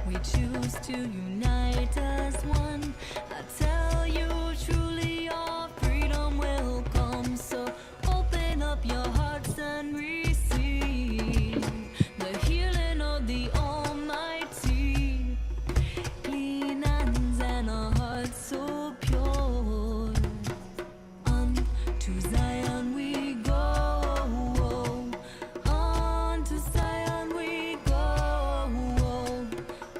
We choose to unite as one. I tell you truly your freedom will come. So open up your hearts and receive the healing of the Almighty. Clean hands and a heart so pure. Unto Zion we go. Unto Zion we go.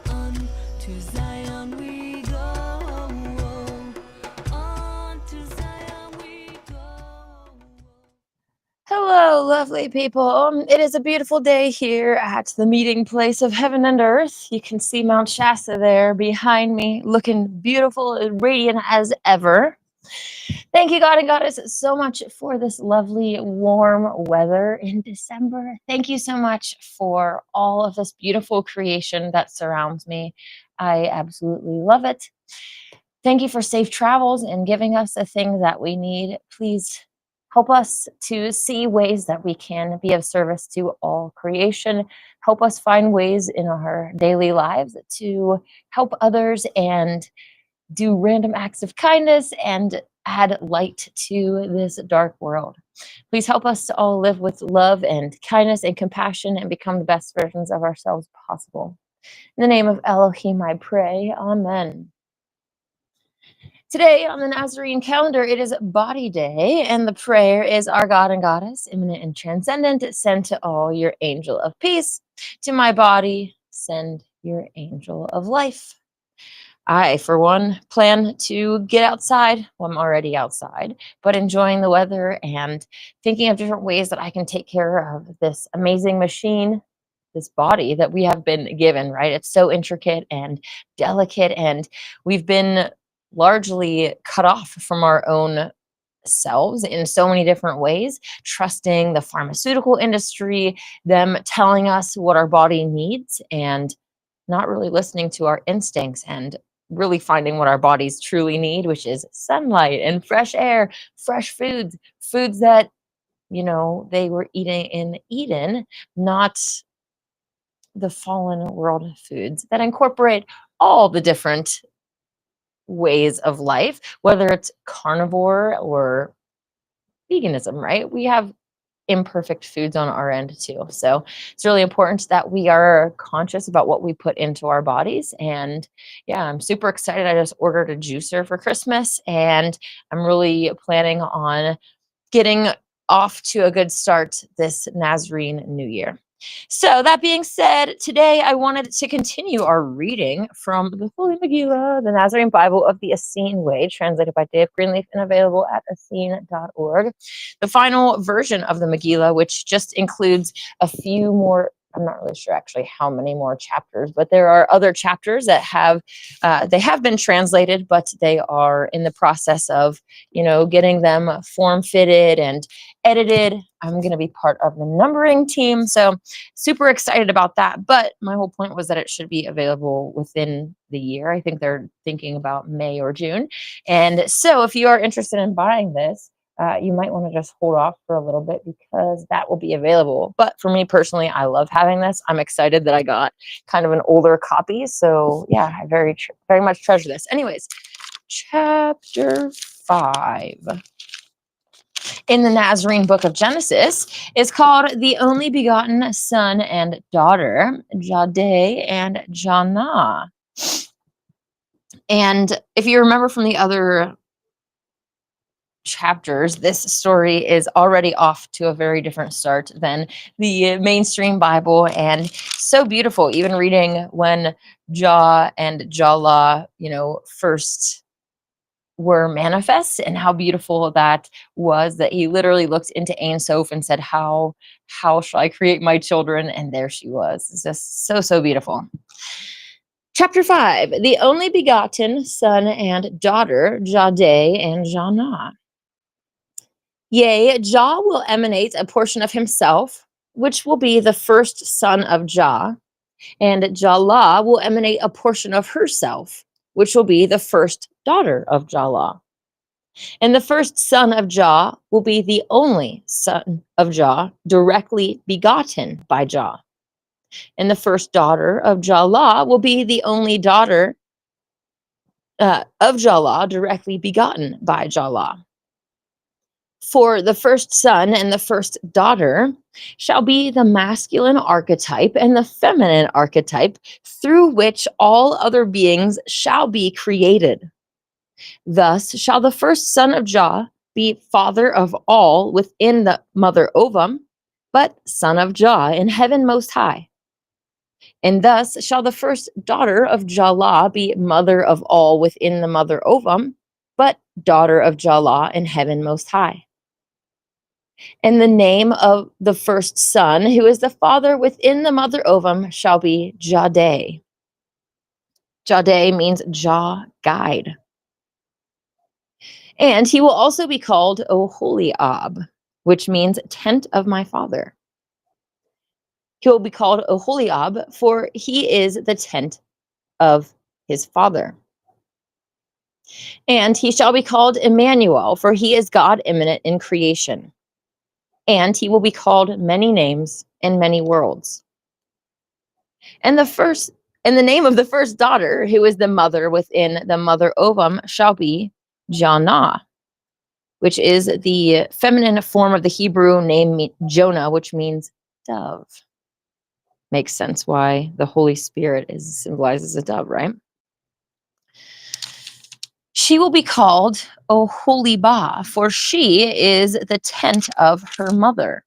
Unto Zion we go. Unto Zion we go. Hello, lovely people. It is a beautiful day here at the meeting place of heaven and earth. You can see Mount Shasta there behind me, looking beautiful and radiant as ever. Thank you, God and Goddess, so much for this lovely, warm weather in December. Thank you so much for all of this beautiful creation that surrounds me. I absolutely love it. Thank you for safe travels and giving us the things that we need. Please help us to see ways that we can be of service to all creation. Help us find ways in our daily lives to help others and do random acts of kindness and add light to this dark world. Please help us to all live with love and kindness and compassion and become the best versions of ourselves possible. In the name of Elohim, I pray. Amen. Today on the Nazarean calendar, it is Body Day, and the prayer is, Our God and Goddess, immanent and transcendent, send to all your angel of peace. To my body, send your angel of life. I, for one, plan to get outside. Well, I'm already outside, but enjoying the weather and thinking of different ways that I can take care of this amazing machine, this body that we have been given, right? It's so intricate and delicate, and we've been largely cut off from our own selves in so many different ways, trusting the pharmaceutical industry, them telling us what our body needs, and not really listening to our instincts and really finding what our bodies truly need, which is sunlight and fresh air, fresh foods, foods that, you know, they were eating in Eden, not the fallen world foods that incorporate all the different ways of life, whether it's carnivore or veganism, right? We have imperfect foods on our end too. So it's really important that we are conscious about what we put into our bodies. And yeah, I'm super excited. I just ordered a juicer for Christmas, and I'm really planning on getting off to a good start this Nazarene New Year. So that being said, today I wanted to continue our reading from the Holy Megillah, the Nasarean Bible of the Essene Way, translated by Dave Greenleaf and available at essene.org. The final version of the Megillah, which just includes a few more, I'm not really sure actually how many more chapters, but there are other chapters that have, they have been translated, but they are in the process of, you know, getting them form fitted and edited. I'm going to be part of the numbering team, so super excited about that. But my whole point was that it should be available within the year. I think they're thinking about May or June. And so if you are interested in buying this, you might want to just hold off for a little bit because that will be available. But for me personally, I love having this. I'm excited that I got kind of an older copy. So yeah, I very much treasure this. Anyways, chapter 5 in the Nazarene book of Genesis is called The Only Begotten Son and Daughter, Jahday and Jahnah. And if you remember from the other chapters, this story is already off to a very different start than the mainstream Bible, and so beautiful. Even reading when Jah and Jahlah, you know, first were manifest, and how beautiful that was, that he literally looked into Ein Sof and said, how shall I create my children? And there she was. It's just so beautiful. Chapter 5, the only begotten son and daughter, Jahday and Jahnah. Yea, Jah will emanate a portion of himself, which will be the first son of Jah, and Jahlah will emanate a portion of herself, which will be the first daughter of Jahlah. And the first son of Jah will be the only son of Jah, directly begotten by Jah. And the first daughter of Jahlah will be the only daughter of Jahlah directly begotten by Jahlah. For the first son and the first daughter shall be the masculine archetype and the feminine archetype through which all other beings shall be created. Thus shall the first son of Jah be father of all within the mother ovum, but son of Jah in heaven most high. And thus shall the first daughter of Jahlah be mother of all within the mother ovum, but daughter of Jahlah in heaven most high. And the name of the first son, who is the father within the mother ovum, shall be Jahday. Jahday means Jah guide. And he will also be called O Holy Ab, which means tent of my father. He will be called O Holy Ab, for he is the tent of his father. And he shall be called Emmanuel, for he is God immanent in creation. And he will be called many names and many worlds. And the name of the first daughter, who is the mother within the mother ovum, shall be Jahnah, which is the feminine form of the Hebrew name Jonah, which means dove. Makes sense why the Holy Spirit is symbolized as a dove, right? She will be called O Holy Ba, for she is the tent of her mother.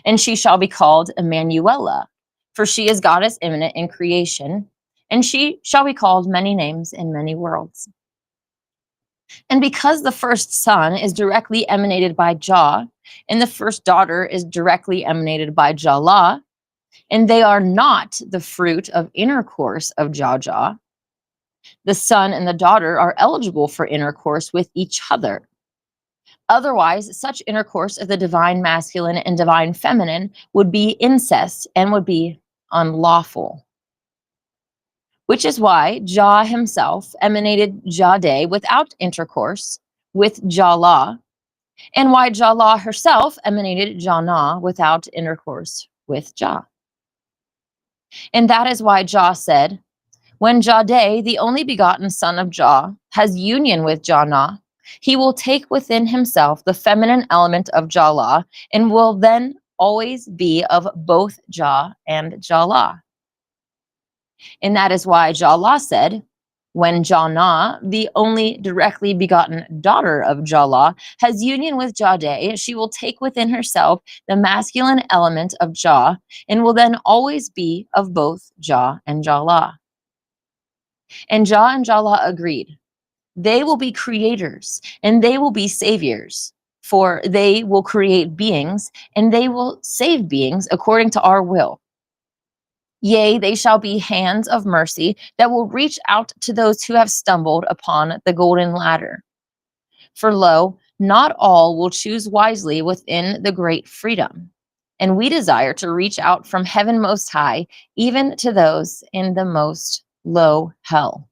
And she shall be called Emmanuela, for she is goddess immanent in creation. And she shall be called many names in many worlds. And because the first son is directly emanated by Jah, and the first daughter is directly emanated by Jahlah, and they are not the fruit of intercourse of Jah, the son and the daughter are eligible for intercourse with each other. Otherwise, such intercourse of the divine masculine and divine feminine would be incest and would be unlawful. Which is why Jah himself emanated Jahday without intercourse with Jahlah, and why Jahlah herself emanated Jahnah without intercourse with Jah. And that is why Jah said, when Jahday, the only begotten son of Jah, has union with Jahnah, he will take within himself the feminine element of Jahlah and will then always be of both Jah and Jahlah. And that is why Jahlah said, when Jahnah, the only directly begotten daughter of Jahlah, has union with Jahday, she will take within herself the masculine element of Jah and will then always be of both Jah and Jahlah. And Jah and Jahlah agreed. They will be creators and they will be saviors, for they will create beings and they will save beings according to our will. Yea, they shall be hands of mercy that will reach out to those who have stumbled upon the golden ladder. For lo, not all will choose wisely within the great freedom. And we desire to reach out from heaven most high, even to those in the most low hell.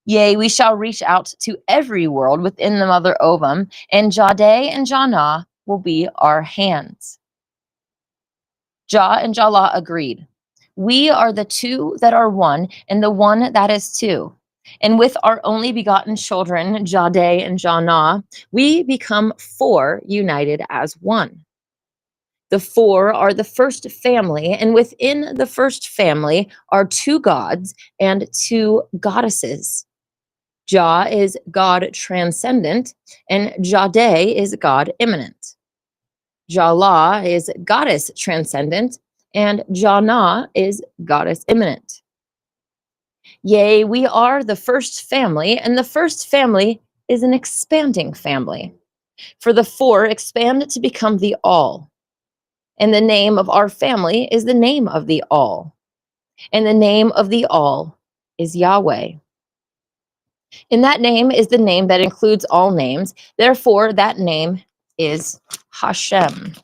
Yea, we shall reach out to every world within the mother ovum, and Jahday and Jahnah will be our hands. Jah and Jahlah agreed. We are the two that are one, and the one that is two. And with our only begotten children, Jahday and Jahnah, we become four united as one. The four are the first family, and within the first family are two gods and two goddesses. Jah is God transcendent, and Jahday is God immanent. Jahlah is goddess transcendent, and Jahnah is goddess immanent. Yea, we are the first family, and the first family is an expanding family. For the four expand to become the all. And the name of our family is the name of the all. And the name of the all is Yahweh. And that name is the name that includes all names. Therefore, that name is Hashem.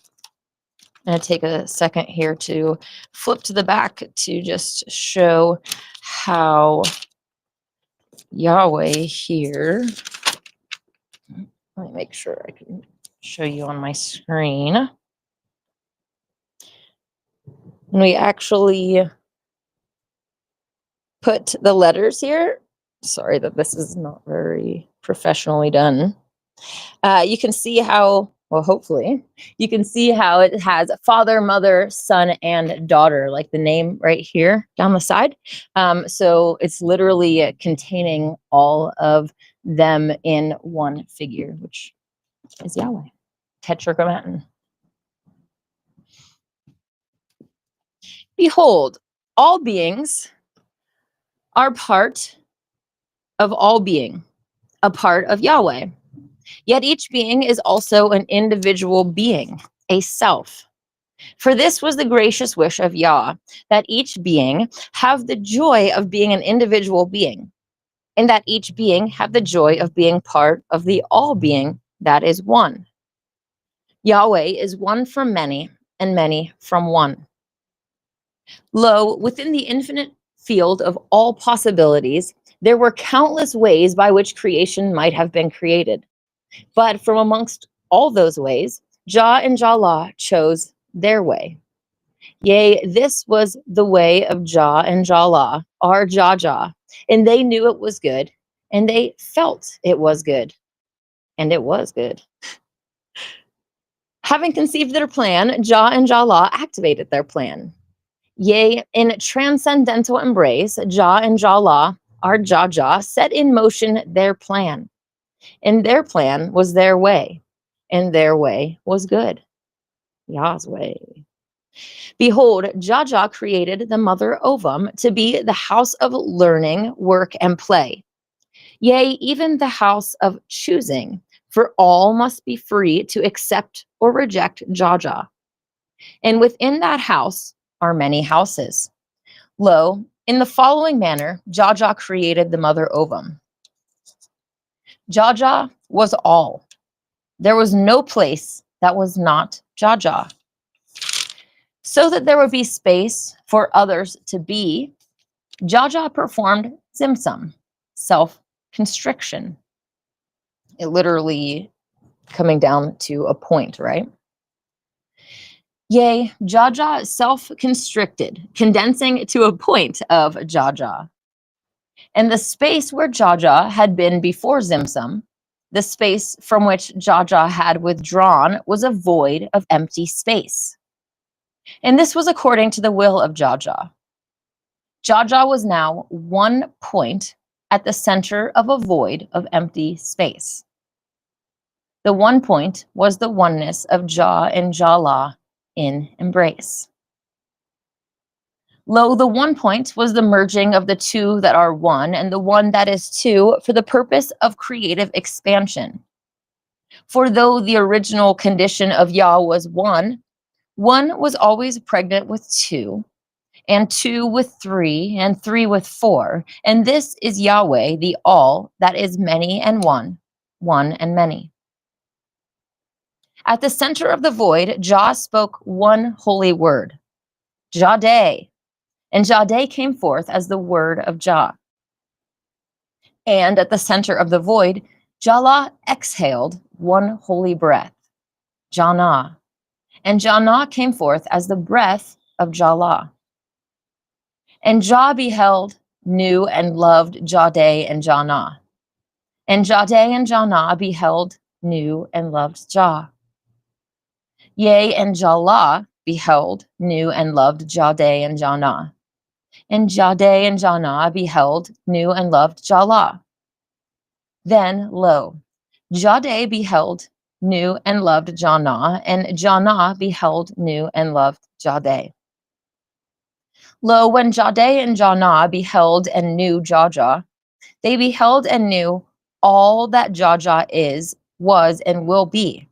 I'm going to take a second here to flip to the back to just show how Yahweh here. Let me make sure I can show you on my screen. And we actually put the letters here. Sorry that this is not very professionally done. You can see how, well, hopefully, you can see how it has father, mother, son, and daughter, like the name right here down the side. So it's literally containing all of them in one figure, which is Yahweh, Tetragrammaton. Behold, all beings are part of all being, a part of Yahweh. Yet each being is also an individual being, a self. For this was the gracious wish of Yah, that each being have the joy of being an individual being, and that each being have the joy of being part of the all being that is one. Yahweh is one from many, and many from one. Lo, within the infinite field of all possibilities, there were countless ways by which creation might have been created. But from amongst all those ways, Jah and Jalah chose their way. Yea, this was the way of Jah and Jalah, our Jah, and they knew it was good, and they felt it was good, and it was good. Having conceived their plan, Jah and Jalah activated their plan. Yea, in transcendental embrace, Jah and Jalah, our Jah, set in motion their plan. And their plan was their way, and their way was good. Yah's way. Behold, Jah created the mother ovum to be the house of learning, work, and play. Yea, even the house of choosing, for all must be free to accept or reject Jah. And within that house are many houses. Lo, in the following manner, Jah created the mother ovum. Jah was all. There was no place that was not Jah. So that there would be space for others to be, Jah performed Zimsum, self-constriction. It literally coming down to a point, right? Yea, Jah self-constricted, condensing to a point of Jah. And the space where Jah had been before Zimsum, the space from which Jah had withdrawn, was a void of empty space. And this was according to the will of Jah. Jah was now one point at the center of a void of empty space. The one point was the oneness of Jah and Jalah in embrace. Lo, the one point was the merging of the two that are one and the one that is two for the purpose of creative expansion. For though the original condition of Yah was one was always pregnant with two, and two with three, and three with four. And this is Yahweh, the all that is many and one and many. At the center of the void, Jah spoke one holy word, Jahday. And Jahday came forth as the word of Jah. And at the center of the void, Jalah exhaled one holy breath, Jahnah. And Jahnah came forth as the breath of Jalah. And Jah beheld, knew, and loved Jahday and Jahnah. And Jahday and Jahnah beheld, knew, and loved Jah. Yea, and Jalah beheld, knew, and loved Jahday and Jahnah. And Jahday and Jahnah beheld, knew, and loved Jalah. Then, lo, Jahday beheld, knew, and loved Jahnah, and Jahnah beheld, knew, and loved Jahday. Lo, when Jahday and Jahnah beheld and knew Jah, they beheld and knew all that Jah is, was, and will be.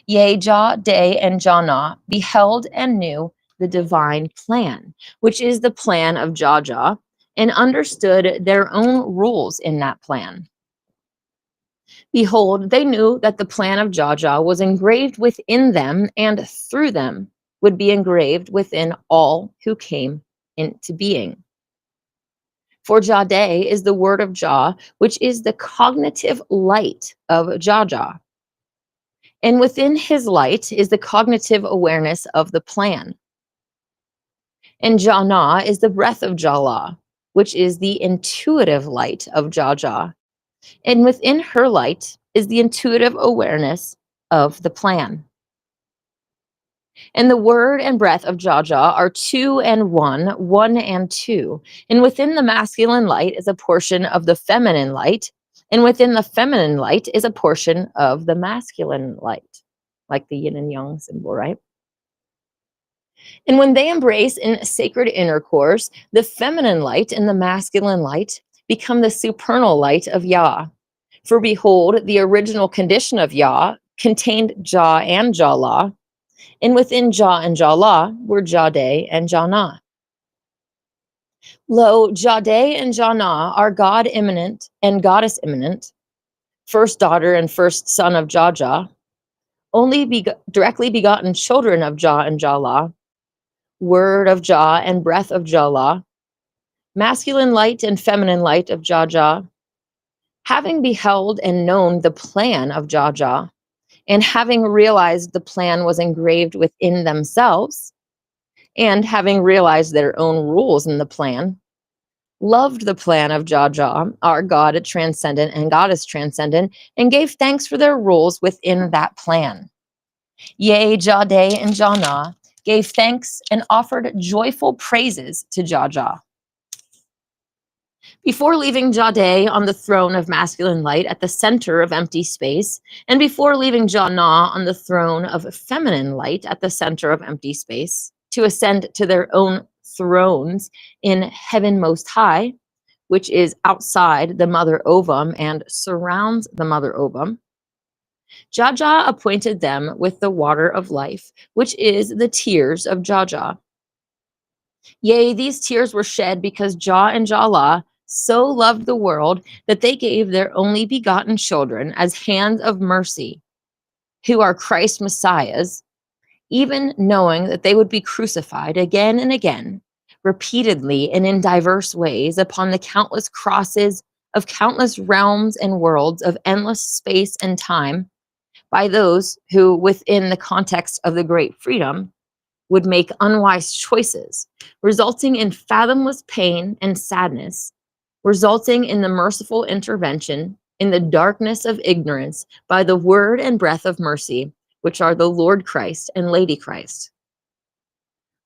Yea, Jahday and Jahnah beheld and knew the divine plan, which is the plan of Jah, and understood their own rules in that plan. Behold, they knew that the plan of Jah was engraved within them, and through them would be engraved within all who came into being. For Jahday is the word of Jah, which is the cognitive light of Jah. And within his light is the cognitive awareness of the plan. And Jahnah is the breath of Jah, which is the intuitive light of Jah. And within her light is the intuitive awareness of the plan. And the word and breath of Jah are two and one, one and two. And within the masculine light is a portion of the feminine light. And within the feminine light is a portion of the masculine light, like the yin and yang symbol, right? And when they embrace in sacred intercourse, the feminine light and the masculine light become the supernal light of Yah. For behold, the original condition of Yah contained Jah and Jahnah, and within Jah and Jahnah were Jahday and Jahnah. Lo, Jahday and Jahnah are God immanent and goddess immanent, first daughter and first son of Jah, only directly begotten children of Jah and Jahnah, word of Jah and breath of Jah, masculine light and feminine light of Jah, having beheld and known the plan of Jah, and having realized the plan was engraved within themselves, and having realized their own rules in the plan, loved the plan of Jah, our God transcendent and goddess transcendent, and gave thanks for their rules within that plan. Yea, Jahday and Jahnah gave thanks and offered joyful praises to Jah. Before leaving Jahday on the throne of masculine light at the center of empty space, and before leaving Jahnah on the throne of feminine light at the center of empty space, to ascend to their own thrones in heaven most high, which is outside the mother ovum and surrounds the mother ovum, Jah appointed them with the water of life, which is the tears of Jah. Yea, these tears were shed because Jah and Jahnah so loved the world that they gave their only begotten children as hands of mercy, who are Christ Messiahs, even knowing that they would be crucified again and again, repeatedly and in diverse ways upon the countless crosses of countless realms and worlds of endless space and time, by those who, within the context of the great freedom, would make unwise choices, resulting in fathomless pain and sadness, resulting in the merciful intervention in the darkness of ignorance by the word and breath of mercy, which are the Lord Christ and Lady Christ.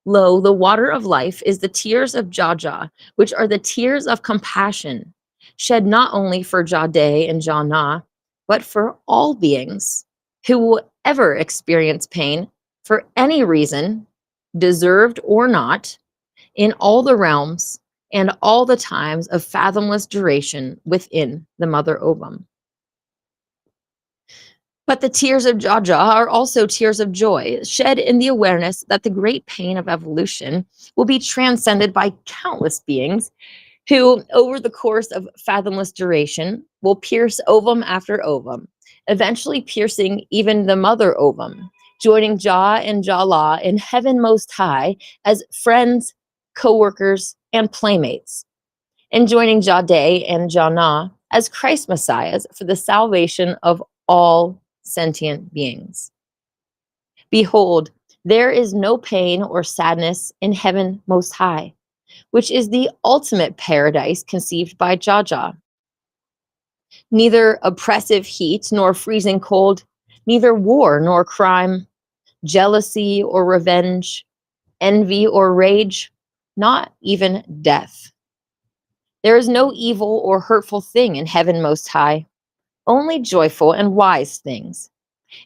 Lo, the water of life is the tears of Jah, which are the tears of compassion, shed not only for Jahday and Jahnah, but for all beings who will ever experience pain for any reason, deserved or not, in all the realms and all the times of fathomless duration within the mother ovum. But the tears of Jah are also tears of joy, shed in the awareness that the great pain of evolution will be transcended by countless beings who, over the course of fathomless duration, will pierce ovum after ovum, eventually piercing even the mother ovum, joining Jah and Jahnah in heaven most high as friends, co-workers, and playmates, and joining Jahday and Jahnah as Christ Messiahs for the salvation of all sentient beings. Behold, there is no pain or sadness in heaven most high, which is the ultimate paradise conceived by Jah. Neither oppressive heat nor freezing cold, neither war nor crime, jealousy or revenge, envy or rage, not even death. There is no evil or hurtful thing in heaven most high, only joyful and wise things.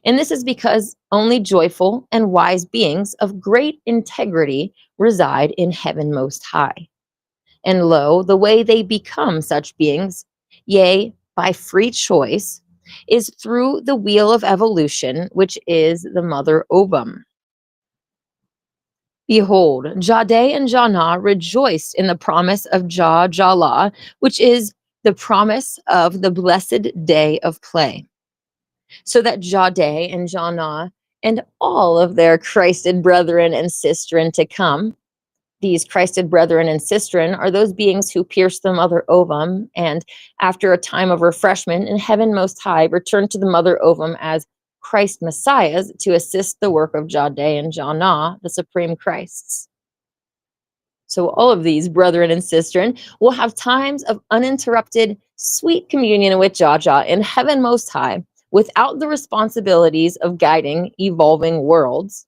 And this is because only joyful and wise beings of great integrity reside in heaven most high. And lo, the way they become such beings, yea, by free choice, is through the wheel of evolution, which is the mother ovum. Behold, Jahday and Jahnah rejoiced in the promise of Jahnah, which is the promise of the blessed day of play. So that Jahday and Jahnah and all of their Christed brethren and sistren to come, these Christed brethren and sistren are those beings who pierce the mother ovum and, after a time of refreshment in heaven most high, return to the mother ovum as Christ Messiahs to assist the work of Jahday and Jahnah, the supreme Christs. So all of these brethren and sistren will have times of uninterrupted sweet communion with Jahdah in heaven most high, without the responsibilities of guiding evolving worlds,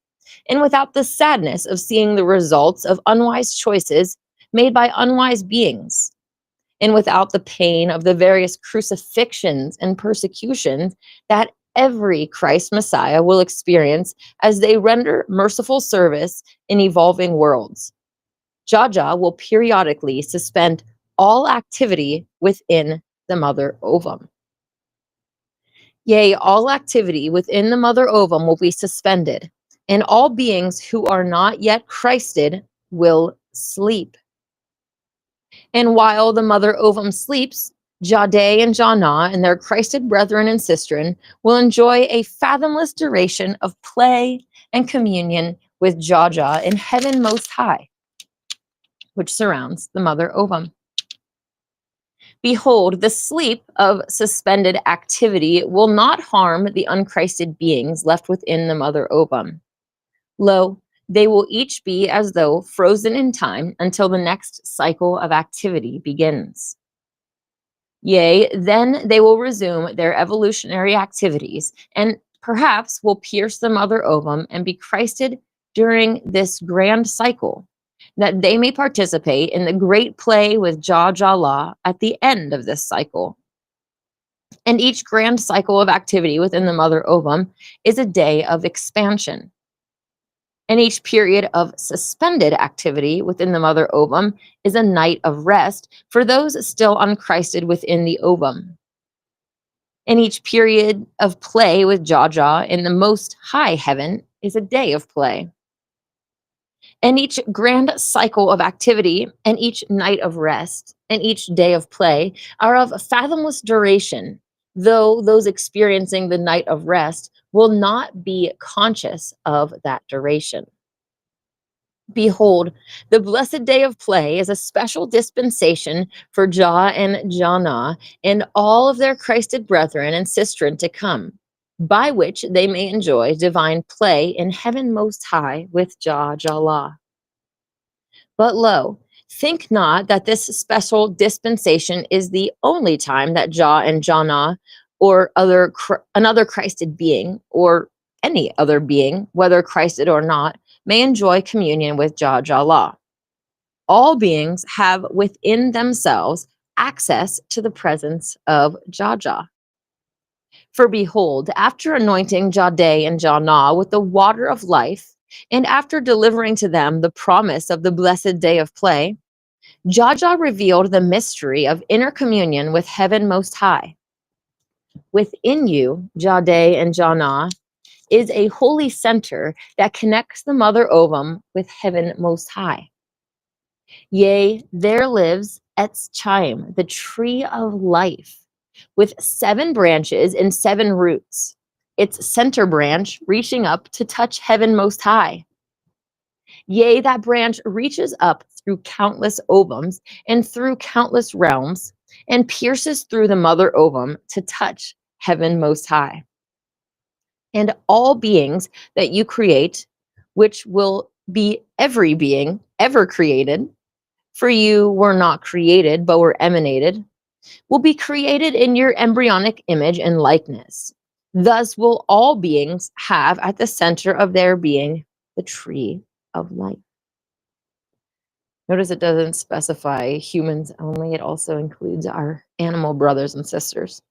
and without the sadness of seeing the results of unwise choices made by unwise beings, and without the pain of the various crucifixions and persecutions that every Christ Messiah will experience as they render merciful service in evolving worlds. Jahdah will periodically suspend all activity within the mother ovum. Yea, all activity within the mother ovum will be suspended, and all beings who are not yet Christed will sleep. And while the mother ovum sleeps, Jahday and Jahnah and their Christed brethren and sistren will enjoy a fathomless duration of play and communion with Jahdah in heaven most high, which surrounds the mother ovum. Behold, the sleep of suspended activity will not harm the unchristed beings left within the mother ovum. Lo, they will each be as though frozen in time until the next cycle of activity begins. Yea, then they will resume their evolutionary activities and perhaps will pierce the mother ovum and be Christed during this grand cycle, that they may participate in the great play with Jah at the end of this cycle. And each grand cycle of activity within the mother ovum is a day of expansion. And each period of suspended activity within the mother ovum is a night of rest for those still unchristed within the ovum. And each period of play with Jahdah in the most high heaven is a day of play. And each grand cycle of activity and each night of rest and each day of play are of fathomless duration, though those experiencing the night of rest will not be conscious of that duration. Behold, the blessed day of play is a special dispensation for Jah and Jahnah and all of their Christed brethren and sistren to come, by which they may enjoy divine play in heaven most high with Jah. But lo, think not that this special dispensation is the only time that Jah and Jahnah or another Christed being or any other being, whether Christed or not, may enjoy communion with Jah. All beings have within themselves access to the presence of Jah. For behold, after anointing Jahday and Jahnah with the water of life, and after delivering to them the promise of the blessed day of play, Jah revealed the mystery of inner communion with heaven most high. Within you, Jahday and Jahnah, is a holy center that connects the mother ovum with heaven most high. Yea, there lives Etz Chaim, the tree of life, with 7 branches and 7 roots, its center branch reaching up to touch heaven most high. Yea, that branch reaches up through countless ovums and through countless realms and pierces through the mother ovum to touch heaven most high. And all beings that you create, which will be every being ever created, for you were not created, but were emanated, will be created in your embryonic image and likeness. Thus will all beings have at the center of their being the tree of life. Notice it doesn't specify humans only, it also includes our animal brothers and sisters.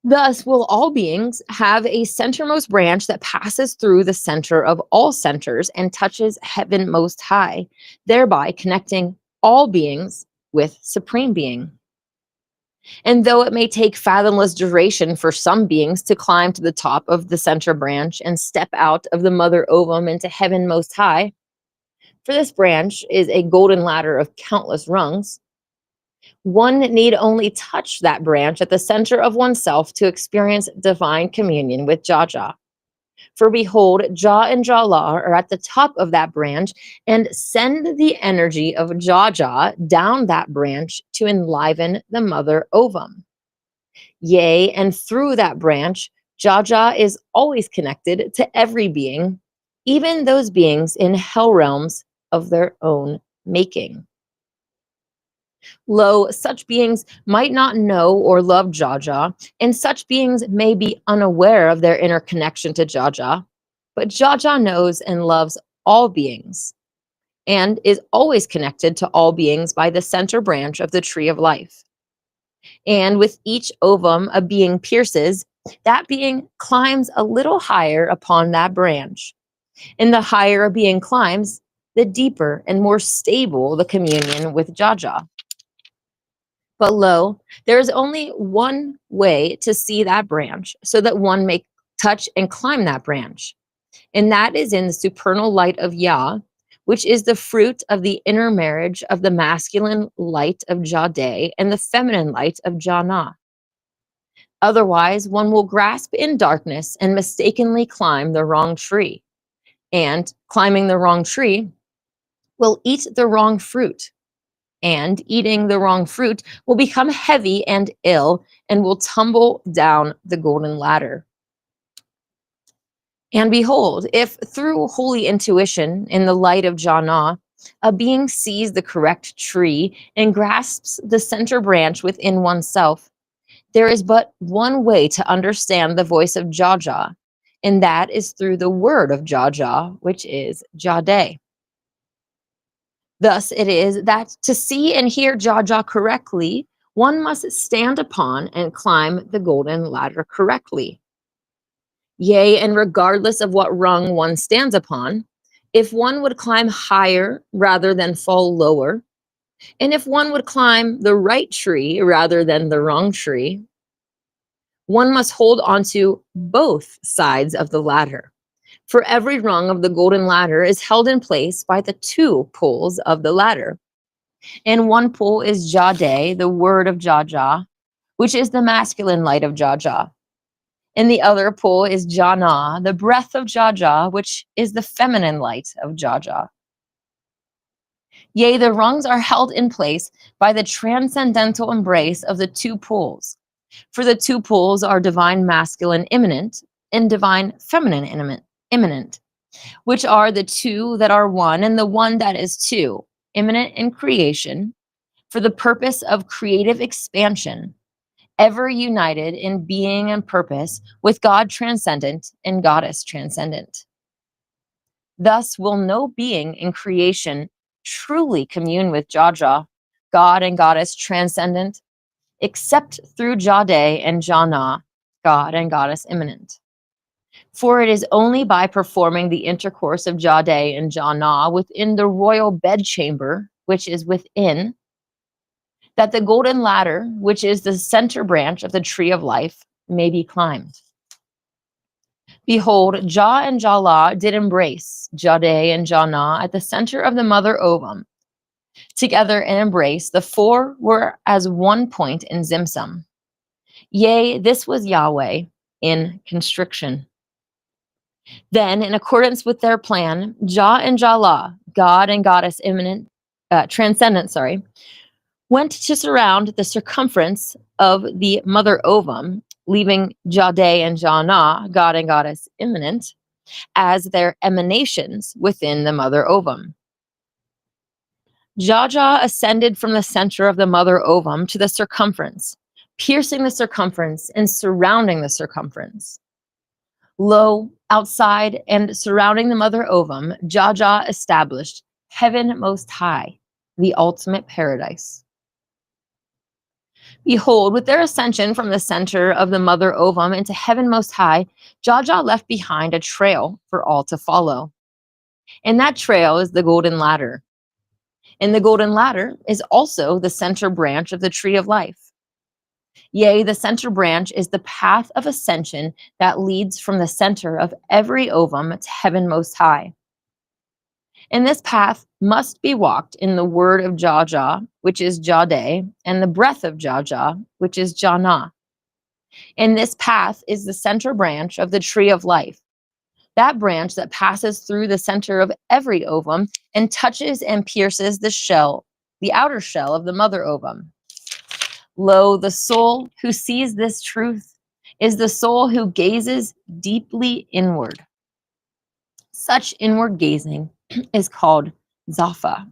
Thus will all beings have a centermost branch that passes through the center of all centers and touches heaven most high, thereby connecting all beings with Supreme Being. And though it may take fathomless duration for some beings to climb to the top of the center branch and step out of the mother ovum into heaven most high, for this branch is a golden ladder of countless rungs, one need only touch that branch at the center of oneself to experience divine communion with Jah. For behold, Jah and Jahnah are at the top of that branch and send the energy of Jah down that branch to enliven the mother ovum. Yea, and through that branch, Jah is always connected to every being, even those beings in hell realms of their own making. Lo, such beings might not know or love Jahdah, and such beings may be unaware of their inner connection to Jahdah, but Jahdah knows and loves all beings, and is always connected to all beings by the center branch of the tree of life. And with each ovum a being pierces, that being climbs a little higher upon that branch. And the higher a being climbs, the deeper and more stable the communion with Jahdah. But lo, there is only one way to see that branch, so that one may touch and climb that branch. And that is in the supernal light of Yah, which is the fruit of the intermarriage of the masculine light of Jahday and the feminine light of Jahnah. Otherwise, one will grasp in darkness and mistakenly climb the wrong tree. And climbing the wrong tree, will eat the wrong fruit. And eating the wrong fruit will become heavy and ill and will tumble down the golden ladder. And behold, if through holy intuition in the light of Jahnah, a being sees the correct tree and grasps the center branch within oneself, there is but one way to understand the voice of Jahdah, and that is through the word of Jahdah, which is Jahday. Thus it is that to see and hear Jahdah correctly, one must stand upon and climb the golden ladder correctly. Yea, and regardless of what rung one stands upon, if one would climb higher rather than fall lower, and if one would climb the right tree rather than the wrong tree, one must hold onto both sides of the ladder. For every rung of the golden ladder is held in place by the two poles of the ladder. And one pole is Jahday, the word of Jahdah, which is the masculine light of Jahdah. And the other pole is Jahnah, the breath of Jahdah, which is the feminine light of Jahdah. Yea, the rungs are held in place by the transcendental embrace of the two poles. For the two poles are divine masculine immanent and divine feminine immanent, which are the two that are one and the one that is two, immanent in creation, for the purpose of creative expansion, ever united in being and purpose with God transcendent and Goddess transcendent. Thus will no being in creation truly commune with Jahdah, God and Goddess transcendent, except through Jahday and Jahnah, God and Goddess immanent. For it is only by performing the intercourse of Jahday and Jahnah within the royal bedchamber, which is within, that the golden ladder, which is the center branch of the tree of life, may be climbed. Behold, Jah and Jallah did embrace Jahday and Jahnah at the center of the mother ovum. Together in embrace, the four were as one point in Zimsum. Yea, this was Yahweh in constriction. Then, in accordance with their plan, Jah and Jallah, God and Goddess transcendent, went to surround the circumference of the mother ovum, leaving Jahday and Jahnah, God and Goddess immanent, as their emanations within the mother ovum. Jahdah ascended from the center of the mother ovum to the circumference, piercing the circumference and surrounding the circumference. Lo, outside and surrounding the mother ovum, Jahdah established heaven most high, the ultimate paradise. Behold, with their ascension from the center of the mother ovum into heaven most high, Jahdah left behind a trail for all to follow. And that trail is the golden ladder. And the golden ladder is also the center branch of the tree of life. Yea, the center branch is the path of ascension that leads from the center of every ovum to heaven most high. And this path must be walked in the word of Jahdah, which is Jahday, and the breath of Jahdah, which is Jahnah. And this path is the center branch of the tree of life, that branch that passes through the center of every ovum and touches and pierces the shell, the outer shell of the mother ovum. Lo, the soul who sees this truth is the soul who gazes deeply inward. Such inward gazing is called Zapha.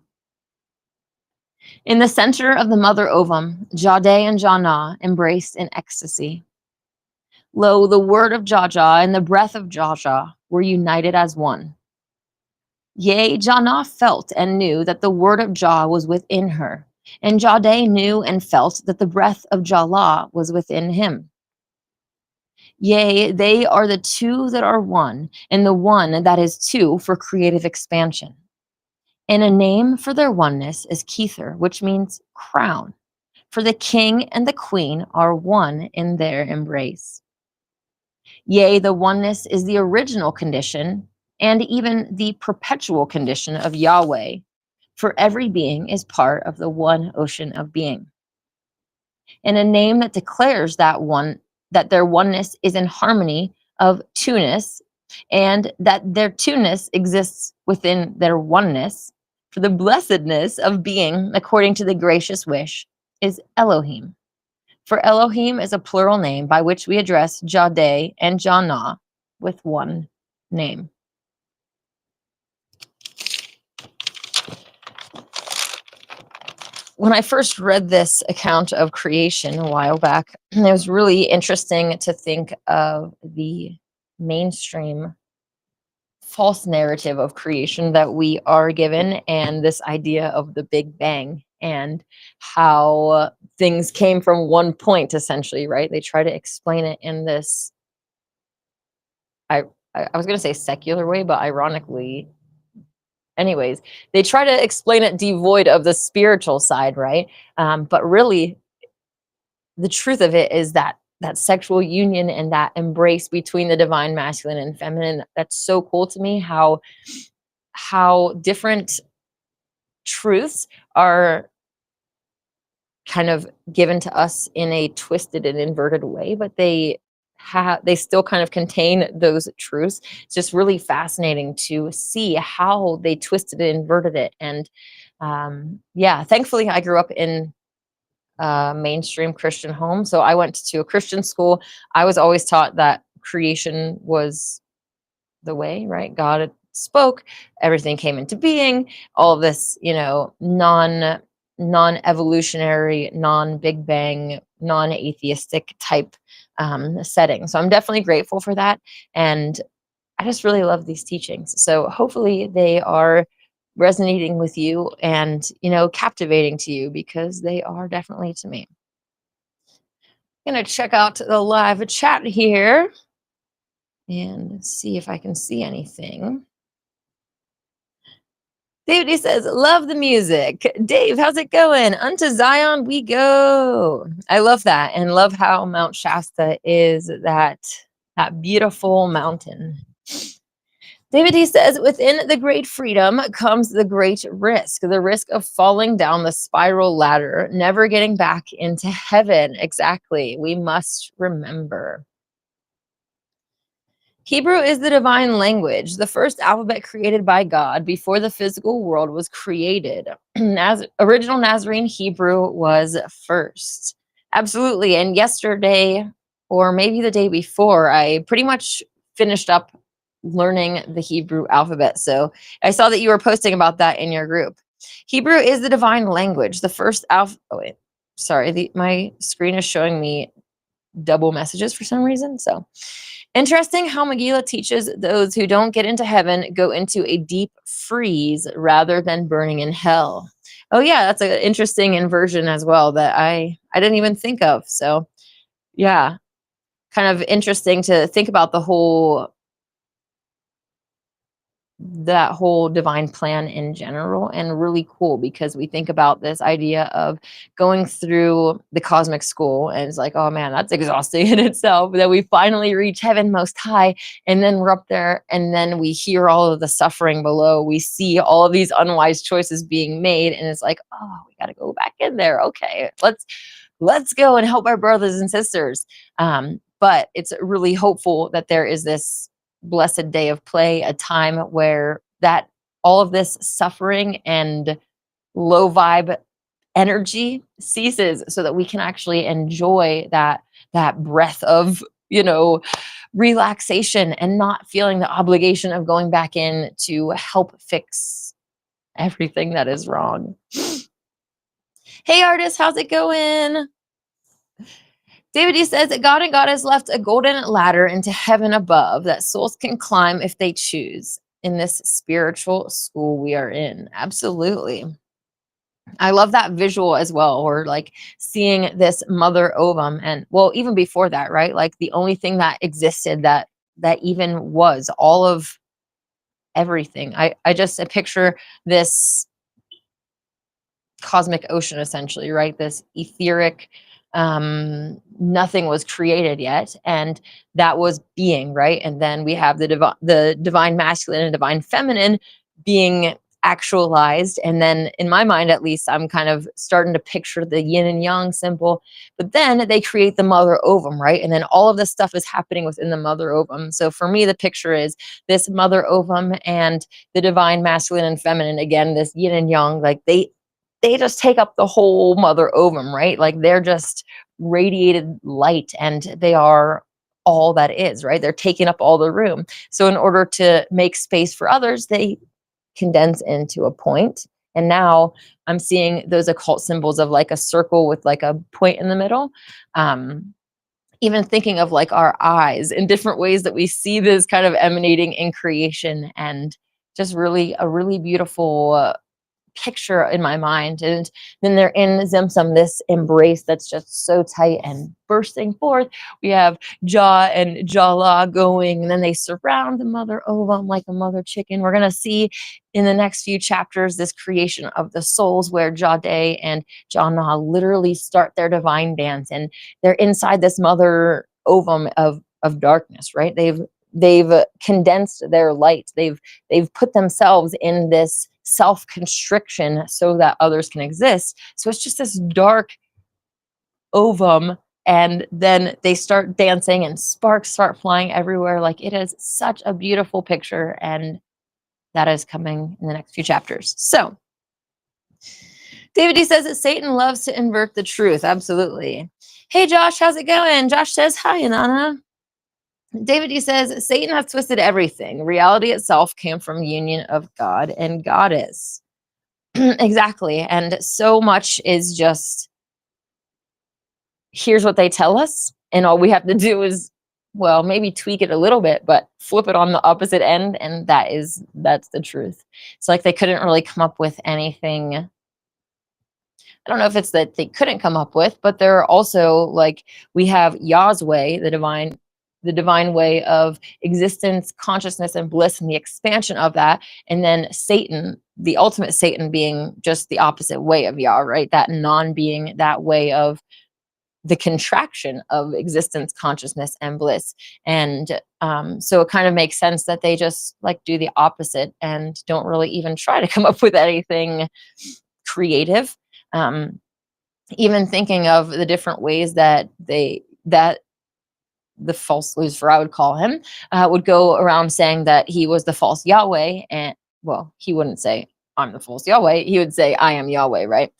In the center of the mother ovum, Jahday and Jahnah embraced in ecstasy. Lo, the word of Jah and the breath of Jah were united as one. Yea, Jahnah felt and knew that the word of Jah was within her, and Jahday knew and felt that the breath of Jah was within him. Yea, they are the two that are one, and the one that is two for creative expansion. And a name for their oneness is Kether, which means crown, for the king and the queen are one in their embrace. Yea, the oneness is the original condition and even the perpetual condition of Yahweh, for every being is part of the one ocean of being. And a name that declares that their oneness is in harmony of two-ness, and that their two-ness exists within their oneness, for the blessedness of being according to the gracious wish, is Elohim. For Elohim is a plural name by which we address Jahday and Jahnah with one name. When I first read this account of creation a while back, it was really interesting to think of the mainstream false narrative of creation that we are given, and this idea of the Big Bang and how things came from one point, essentially, right? They try to explain it in this, I was going to say secular way, but ironically, anyways, they try to explain it devoid of the spiritual side, right? But really, the truth of it is that sexual union and that embrace between the divine masculine and feminine, that's so cool to me, how different truths are kind of given to us in a twisted and inverted way, but they still kind of contain those truths. It's just really fascinating to see how they twisted and inverted it. And yeah, thankfully I grew up in mainstream Christian home. So I went to a Christian school. I was always taught that creation was the way, right? God spoke, everything came into being, all of this, non-evolutionary, non-Big Bang, non-atheistic type setting. So I'm definitely grateful for that. And I just really love these teachings. So hopefully they are resonating with you and, captivating to you, because they are definitely to me. I'm going to check out the live chat here and see if I can see anything. David, he says, love the music. Dave, how's it going? Unto Zion we go. I love that, and love how Mount Shasta is that beautiful mountain. David, he says, within the great freedom comes the great risk, the risk of falling down the spiral ladder, never getting back into heaven. Exactly. We must remember. Hebrew is the divine language, the first alphabet created by God before the physical world was created. As original Nazarene Hebrew was first. Absolutely. And yesterday, or maybe the day before, I pretty much finished up learning the Hebrew alphabet. So I saw that you were posting about that in your group. Hebrew is the divine language, the first alphabet. Oh, wait. Sorry, my screen is showing me double messages for some reason. So interesting how Megillah teaches those who don't get into heaven go into a deep freeze rather than burning in hell. Oh yeah, that's an interesting inversion as well that I didn't even think of. So yeah, kind of interesting to think about that whole divine plan in general, and really cool because we think about this idea of going through the cosmic school and it's like, oh man, that's exhausting in itself, that we finally reach heaven most high, and then we're up there and then we hear all of the suffering below, we see all of these unwise choices being made, and it's like, oh, we got to go back in there. Okay, let's go and help our brothers and sisters. But it's really hopeful that there is this blessed day of play, a time where that all of this suffering and low vibe energy ceases, so that we can actually enjoy that breath of relaxation, and not feeling the obligation of going back in to help fix everything that is wrong. Hey artist, how's it going? David D says that God and Goddess left a golden ladder into heaven above that souls can climb if they choose in this spiritual school we are in. Absolutely. I love that visual as well, or like seeing this mother ovum, and well, even before that, right? Like the only thing that existed that even was all of everything. I just picture this cosmic ocean, essentially, right? This etheric, nothing was created yet, and that was being, right? And then we have the divine masculine and divine feminine being actualized. And then in my mind, at least, I'm kind of starting to picture the yin and yang symbol. But then they create the mother ovum, right? And then all of this stuff is happening within the mother ovum. So for me, the picture is this mother ovum and the divine masculine and feminine, again, this yin and yang, like they just take up the whole mother ovum, right? Like they're just radiated light, and they are all that is, right? They're taking up all the room. So in order to make space for others, they condense into a point. And now I'm seeing those occult symbols of like a circle with like a point in the middle. Even thinking of like our eyes in different ways that we see this kind of emanating in creation, and just really a really beautiful picture in my mind. And then they're in Zimsum, this embrace that's just so tight and bursting forth. We have Jah and Jahnah going, and then they surround the mother ovum like a mother chicken. We're going to see in the next few chapters this creation of the souls where Jahday and Jahnah literally start their divine dance, and they're inside this mother ovum of darkness, right? They've condensed their light. They've put themselves in this self-constriction so that others can exist. So it's just this dark ovum, and then they start dancing and sparks start flying everywhere. Like, it is such a beautiful picture, and that is coming in the next few chapters. So David D says that Satan loves to invert the truth. Absolutely. Hey Josh, how's it going? Josh says hi, Inanna. David D says Satan has twisted everything. Reality itself came from union of God and Goddess. Exactly. And so much is just, here's what they tell us, and all we have to do is, well, maybe tweak it a little bit, but flip it on the opposite end, and that's the truth. It's like they couldn't really come up with anything. I don't know if it's that they couldn't come up with, but there are also, like, we have Yah's way, the divine way of existence, consciousness, and bliss, and the expansion of that. And then Satan, the ultimate Satan, being just the opposite way of Yah, right? That non-being, that way of the contraction of existence, consciousness, and bliss. And so it kind of makes sense that they just like do the opposite and don't really even try to come up with anything creative. Even thinking of the different ways that the false Lucifer, I would call him, would go around saying that he was the false Yahweh. And well, he wouldn't say I'm the false Yahweh. He would say I am Yahweh, right?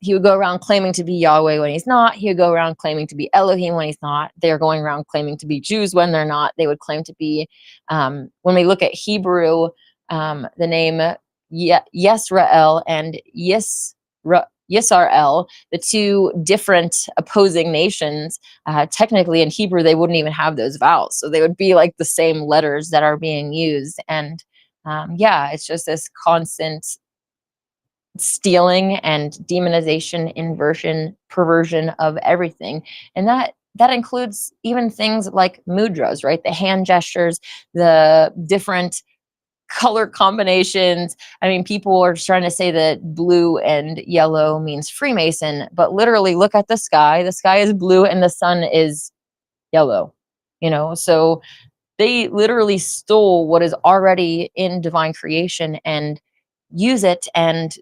He would go around claiming to be Yahweh when he's not. He would go around claiming to be Elohim when he's not. They're going around claiming to be Jews when they're not. They would claim to be, when we look at Hebrew, the name Yisrael and Yisrael, the two different opposing nations, technically in Hebrew, they wouldn't even have those vowels. So they would be like the same letters that are being used. And yeah, it's just this constant stealing and demonization, inversion, perversion of everything. And that includes even things like mudras, right? The hand gestures, the different color combinations. I mean, people are trying to say that blue and yellow means Freemason, but literally look at the sky. The sky is blue and the sun is yellow, so they literally stole what is already in divine creation and use it and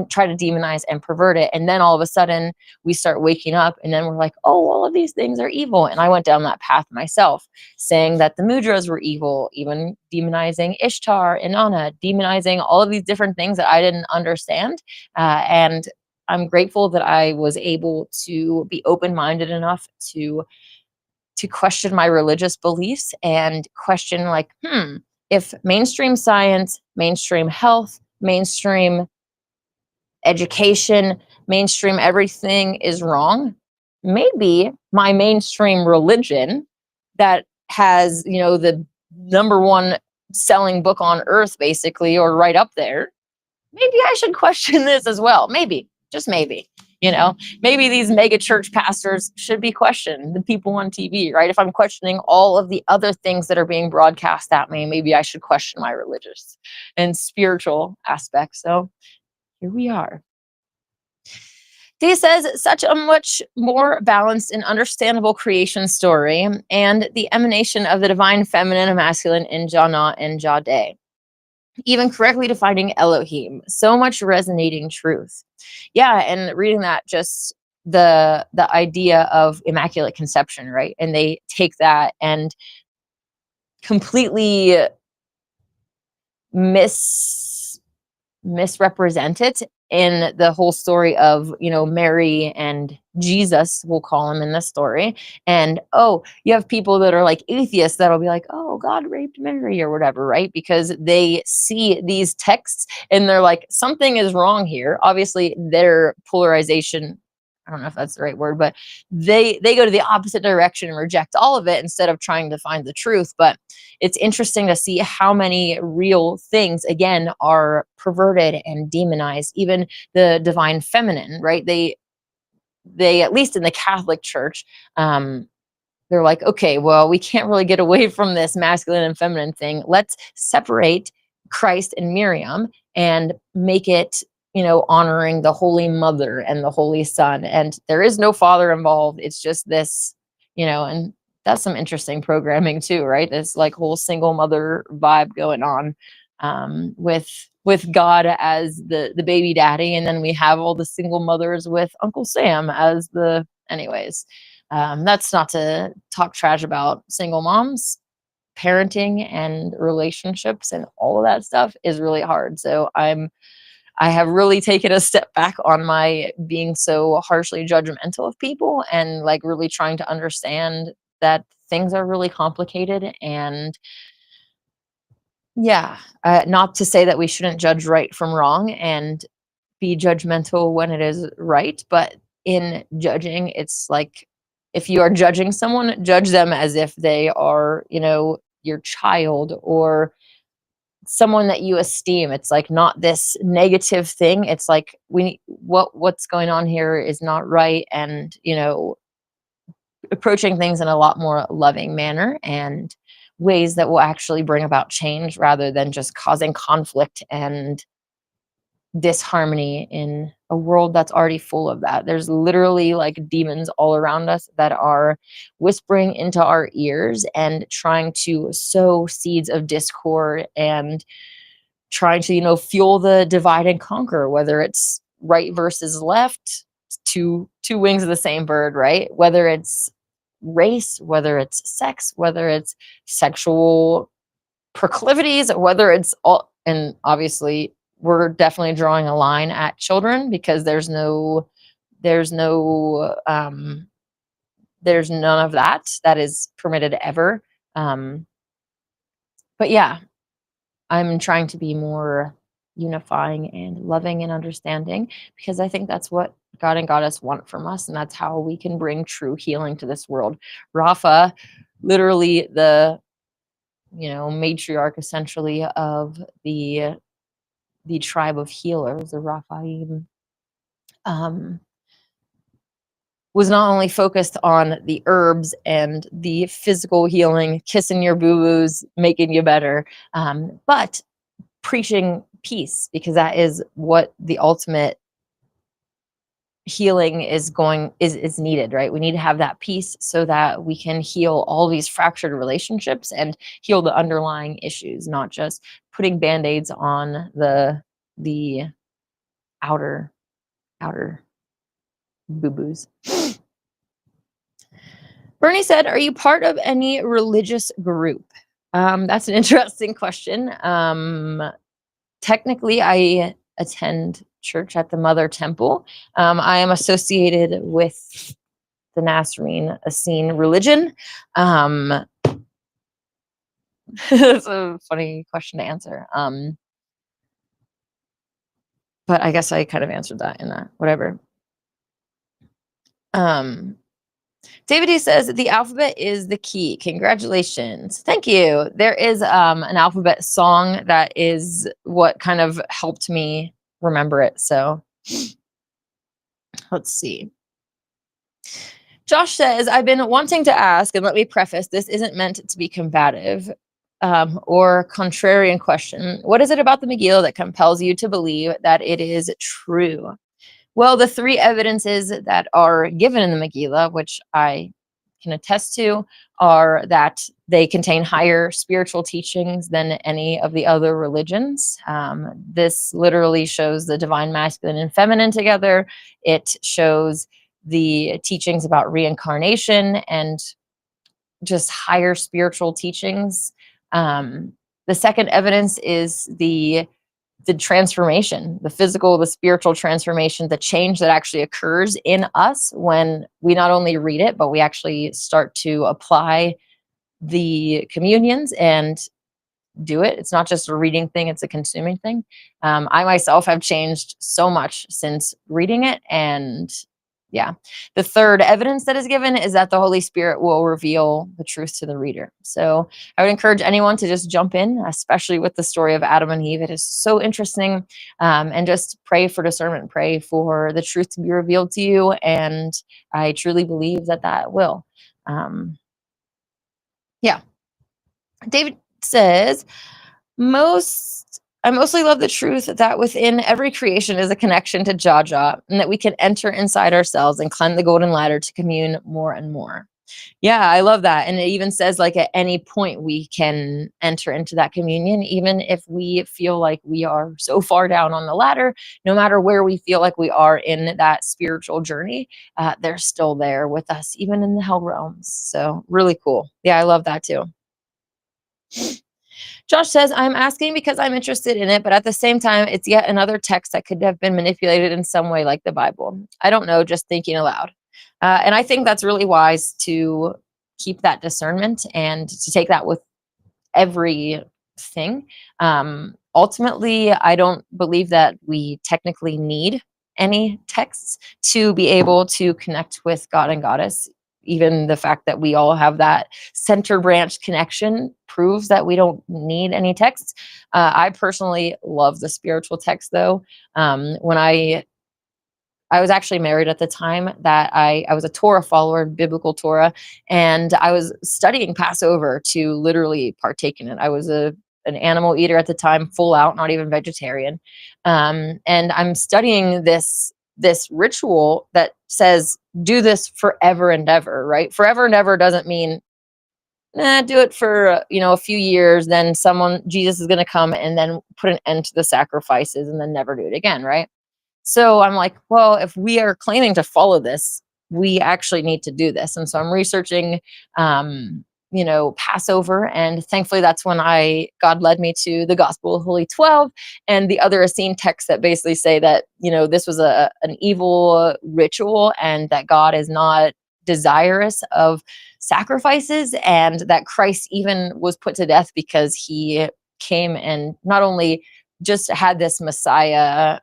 try to demonize and pervert it. And then all of a sudden we start waking up, and then we're like, oh, all of these things are evil. And I went down that path myself, saying that the mudras were evil, even demonizing Ishtar, Inanna, demonizing all of these different things that I didn't understand. And I'm grateful that I was able to be open-minded enough to question my religious beliefs and question, like, if mainstream science, mainstream health, mainstream education, mainstream everything is wrong. Maybe my mainstream religion that has, the number one selling book on earth, basically, or right up there, maybe I should question this as well. Maybe, just maybe, maybe these mega church pastors should be questioned, the people on TV, right? If I'm questioning all of the other things that are being broadcast at me, maybe I should question my religious and spiritual aspects. So here we are. He says, such a much more balanced and understandable creation story and the emanation of the divine feminine and masculine in Jahnah and Jahday. Even correctly defining Elohim. So much resonating truth. Yeah, and reading that, just the idea of immaculate conception, right? And they take that and completely misrepresent it in the whole story of, Mary and Jesus, we'll call him in this story. And you have people that are like atheists that'll be like, oh, God raped Mary or whatever, right? Because they see these texts and they're like, something is wrong here. Obviously their polarization, I don't know if that's the right word, but they go to the opposite direction and reject all of it instead of trying to find the truth. But it's interesting to see how many real things, again, are perverted and demonized. Even the divine feminine, right? They at least in the Catholic Church, they're like, okay, well, we can't really get away from this masculine and feminine thing. Let's separate Christ and Miriam and make it, honoring the Holy Mother and the Holy Son. And there is no father involved. It's just this, and that's some interesting programming too, right? This like whole single mother vibe going on, with God as the baby daddy. And then we have all the single mothers with Uncle Sam as anyways. That's not to talk trash about single moms. Parenting and relationships and all of that stuff is really hard. So I have really taken a step back on my being so harshly judgmental of people and like really trying to understand that things are really complicated. And yeah, not to say that we shouldn't judge right from wrong and be judgmental when it is right, but in judging, it's like if you are judging someone, judge them as if they are, your child or someone that you esteem. It's like not this negative thing. It's like what's going on here is not right, and approaching things in a lot more loving manner and ways that will actually bring about change rather than just causing conflict and disharmony in a world that's already full of that. There's literally like demons all around us that are whispering into our ears and trying to sow seeds of discord and trying to, fuel the divide and conquer, whether it's right versus left, two wings of the same bird, right? Whether it's race, whether it's sex, whether it's sexual proclivities, whether it's all, and obviously we're definitely drawing a line at children because there's none of that is permitted ever. But yeah, I'm trying to be more unifying and loving and understanding because I think that's what God and Goddess want from us, and that's how we can bring true healing to this world. Rafa, literally the matriarch essentially of the tribe of healers, the Raphaim, was not only focused on the herbs and the physical healing, kissing your boo-boos, making you better, but preaching peace, because that is what the ultimate healing is needed, right? We need to have that peace so that we can heal all these fractured relationships and heal the underlying issues, not just putting band-aids on the outer boo-boos. Bernie said, are you part of any religious group? That's an interesting question. Technically, I attend church at the Mother Temple. I am associated with the Nasarean Essene religion. That's a funny question to answer. but I guess I kind of answered that in that, whatever. David D says the alphabet is the key. Congratulations. Thank you. There is an alphabet song that is what kind of helped me remember it. So let's see. Josh says, I've been wanting to ask, and let me preface, this isn't meant to be combative or contrarian question. What is it about the Megillah that compels you to believe that it is true? Well, the three evidences that are given in the Megillah, which I can attest to, are that they contain higher spiritual teachings than any of the other religions. This literally shows the divine masculine and feminine together. It shows the teachings about reincarnation and just higher spiritual teachings. The second evidence is the transformation, the physical, the spiritual transformation, the change that actually occurs in us when we not only read it, but we actually start to apply the communions and do it. It's not just a reading thing, it's a consuming thing. I myself have changed so much since reading it. And yeah, the third evidence that is given is that the Holy Spirit will reveal the truth to the reader. So I would encourage anyone to just jump in, especially with the story of Adam and Eve. It is so interesting. And just pray for discernment, pray for the truth to be revealed to you. And I truly believe that that will. Yeah. David says, I mostly love the truth that within every creation is a connection to Jahdah, and that we can enter inside ourselves and climb the golden ladder to commune more and more. Yeah, I love that. And it even says, like, at any point we can enter into that communion, even if we feel like we are so far down on the ladder. No matter where we feel like we are in that spiritual journey, they're still there with us, even in the hell realms. So really cool. Yeah, I love that too. Josh says, I'm asking because I'm interested in it, but at the same time, it's yet another text that could have been manipulated in some way, like the Bible. I don't know, just thinking aloud. And I think that's really wise to keep that discernment and to take that with everything. Ultimately, I don't believe that we technically need any texts to be able to connect with God and Goddess. Even the fact that we all have that center branch connection proves that we don't need any texts. I personally love the spiritual text, though. When I was actually married at the time that I was a Torah follower, biblical Torah, and I was studying Passover to literally partake in it. I was an animal eater at the time, full out, not even vegetarian. And I'm studying this ritual that says do this forever and ever, right? Forever and ever doesn't mean do it for a few years, then Jesus is going to come and then put an end to the sacrifices and then never do it again, right? So I'm like, well, if we are claiming to follow this, we actually need to do this. And so I'm researching, Passover. And thankfully, that's when God led me to the Gospel of Holy 12 and the other Essene texts that basically say that, this was an evil ritual and that God is not desirous of sacrifices, and that Christ even was put to death because he came and not only just had this Messiah